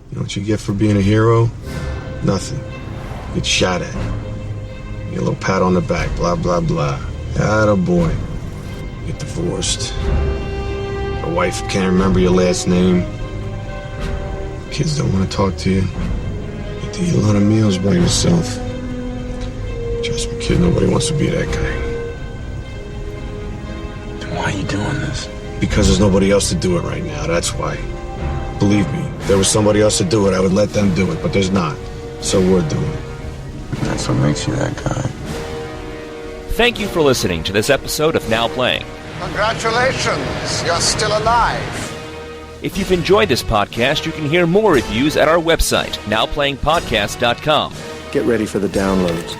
[SPEAKER 3] You know what you get for being a hero? Nothing. You get shot at. You get a little pat on the back, blah, blah, blah. Attaboy. You get divorced. Your wife can't remember your last name. Kids don't want to talk to you. You get to eat a lot of meals by yourself. Trust me, kid, nobody wants to be that guy.
[SPEAKER 5] Then why are you doing this?
[SPEAKER 3] Because there's nobody else to do it right now, that's why. Believe me, if there was somebody else to do it, I would let them do it, but there's not. So we're doing it.
[SPEAKER 5] And that's what makes you that guy.
[SPEAKER 2] Thank you for listening to this episode of Now Playing.
[SPEAKER 10] Congratulations, you're still alive.
[SPEAKER 2] If you've enjoyed this podcast, you can hear more reviews at our website, nowplayingpodcast.com.
[SPEAKER 3] Get ready for the downloads.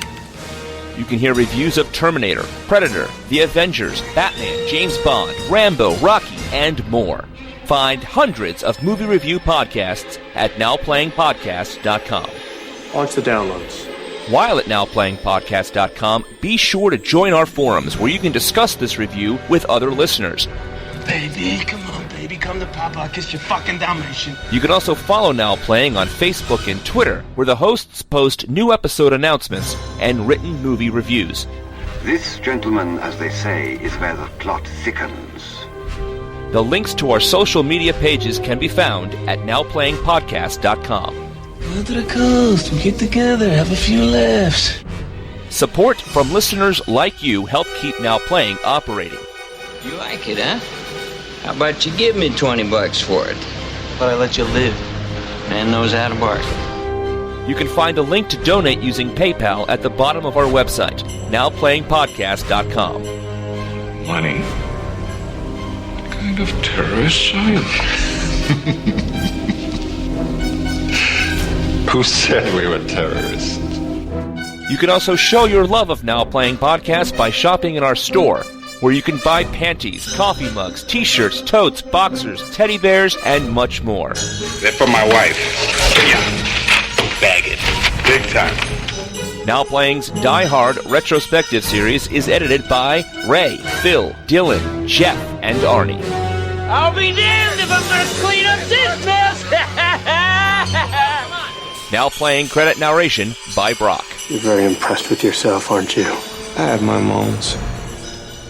[SPEAKER 2] You can hear reviews of Terminator, Predator, The Avengers, Batman, James Bond, Rambo, Rocky, and more. Find hundreds of movie review podcasts at nowplayingpodcast.com.
[SPEAKER 3] Launch the downloads.
[SPEAKER 2] While at nowplayingpodcast.com, be sure to join our forums where you can discuss this review with other listeners.
[SPEAKER 5] Baby, come on, baby, come to Papa. I'll kiss your fucking Dalmatian.
[SPEAKER 2] You can also follow Now Playing on Facebook and Twitter, where the hosts post new episode announcements and written movie reviews.
[SPEAKER 11] This, gentlemen, as they say, is where the plot thickens.
[SPEAKER 2] The links to our social media pages can be found at nowplayingpodcast.com.
[SPEAKER 5] Go to the coast, we get together, have a few laughs.
[SPEAKER 2] Support from listeners like you help keep Now Playing operating.
[SPEAKER 12] You like it, huh? How about you give me $20 for it?
[SPEAKER 6] But I let you live.
[SPEAKER 12] Man knows how to bargain.
[SPEAKER 2] You can find a link to donate using PayPal at the bottom of our website, nowplayingpodcast.com.
[SPEAKER 13] Money? What kind of terrorist are you? Who said we were terrorists?
[SPEAKER 2] You can also show your love of Now Playing Podcast by shopping in our store, where you can buy panties, coffee mugs, t-shirts, totes, boxers, teddy bears, and much more.
[SPEAKER 13] They're for my wife. Yeah. Bag it. Big time.
[SPEAKER 2] Now Playing's Die Hard retrospective series is edited by Ray, Phil, Dylan, Jeff, and Arnie.
[SPEAKER 1] I'll be damned if I'm gonna clean up this mess!
[SPEAKER 2] Now Playing credit narration by Brock.
[SPEAKER 3] You're very impressed with yourself, aren't you?
[SPEAKER 5] I have my moments.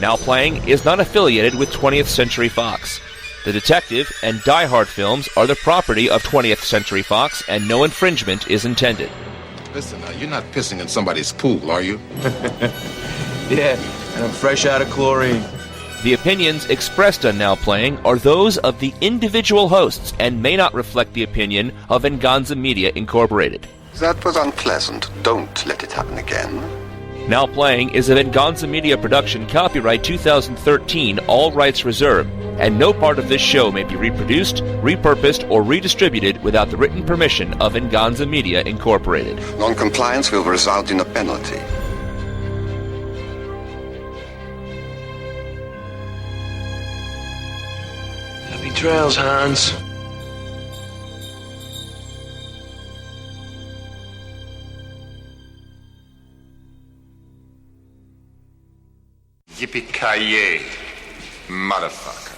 [SPEAKER 2] Now Playing is not affiliated with 20th Century Fox. The Detective and Die Hard films are the property of 20th Century Fox, and no infringement is intended.
[SPEAKER 13] Listen, you're not pissing in somebody's pool, are you?
[SPEAKER 6] Yeah, and I'm fresh out of chlorine.
[SPEAKER 2] The opinions expressed on Now Playing are those of the individual hosts and may not reflect the opinion of Venganza Media Incorporated.
[SPEAKER 11] That was unpleasant. Don't let it happen again.
[SPEAKER 2] Now Playing is a Venganza Media production, copyright 2013, all rights reserved, and no part of this show may be reproduced, repurposed, or redistributed without the written permission of Venganza Media Incorporated.
[SPEAKER 11] Non-compliance will result in a penalty.
[SPEAKER 5] Happy trails, Hans.
[SPEAKER 13] Yippee-ki-yay, motherfucker.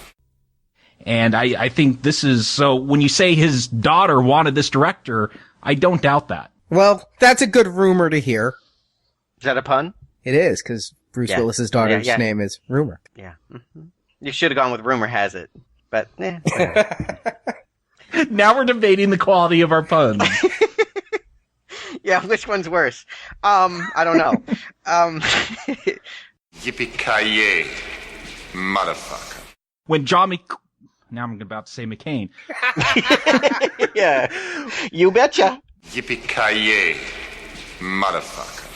[SPEAKER 9] And I think this is, so when you say his daughter wanted this director, I don't doubt that.
[SPEAKER 7] Well, that's a good rumor to hear.
[SPEAKER 8] Is that a pun?
[SPEAKER 7] It is, because Bruce Willis's daughter's name is Rumor.
[SPEAKER 8] Yeah. Mm-hmm. You should have gone with Rumor Has It. But,
[SPEAKER 9] Now we're debating the quality of our puns.
[SPEAKER 8] Yeah, which one's worse? I don't know.
[SPEAKER 13] Yippee-ki-yay, motherfucker.
[SPEAKER 9] When John now I'm about to say McCain.
[SPEAKER 8] Yeah. You betcha.
[SPEAKER 13] Yippee-ki-yay, motherfucker.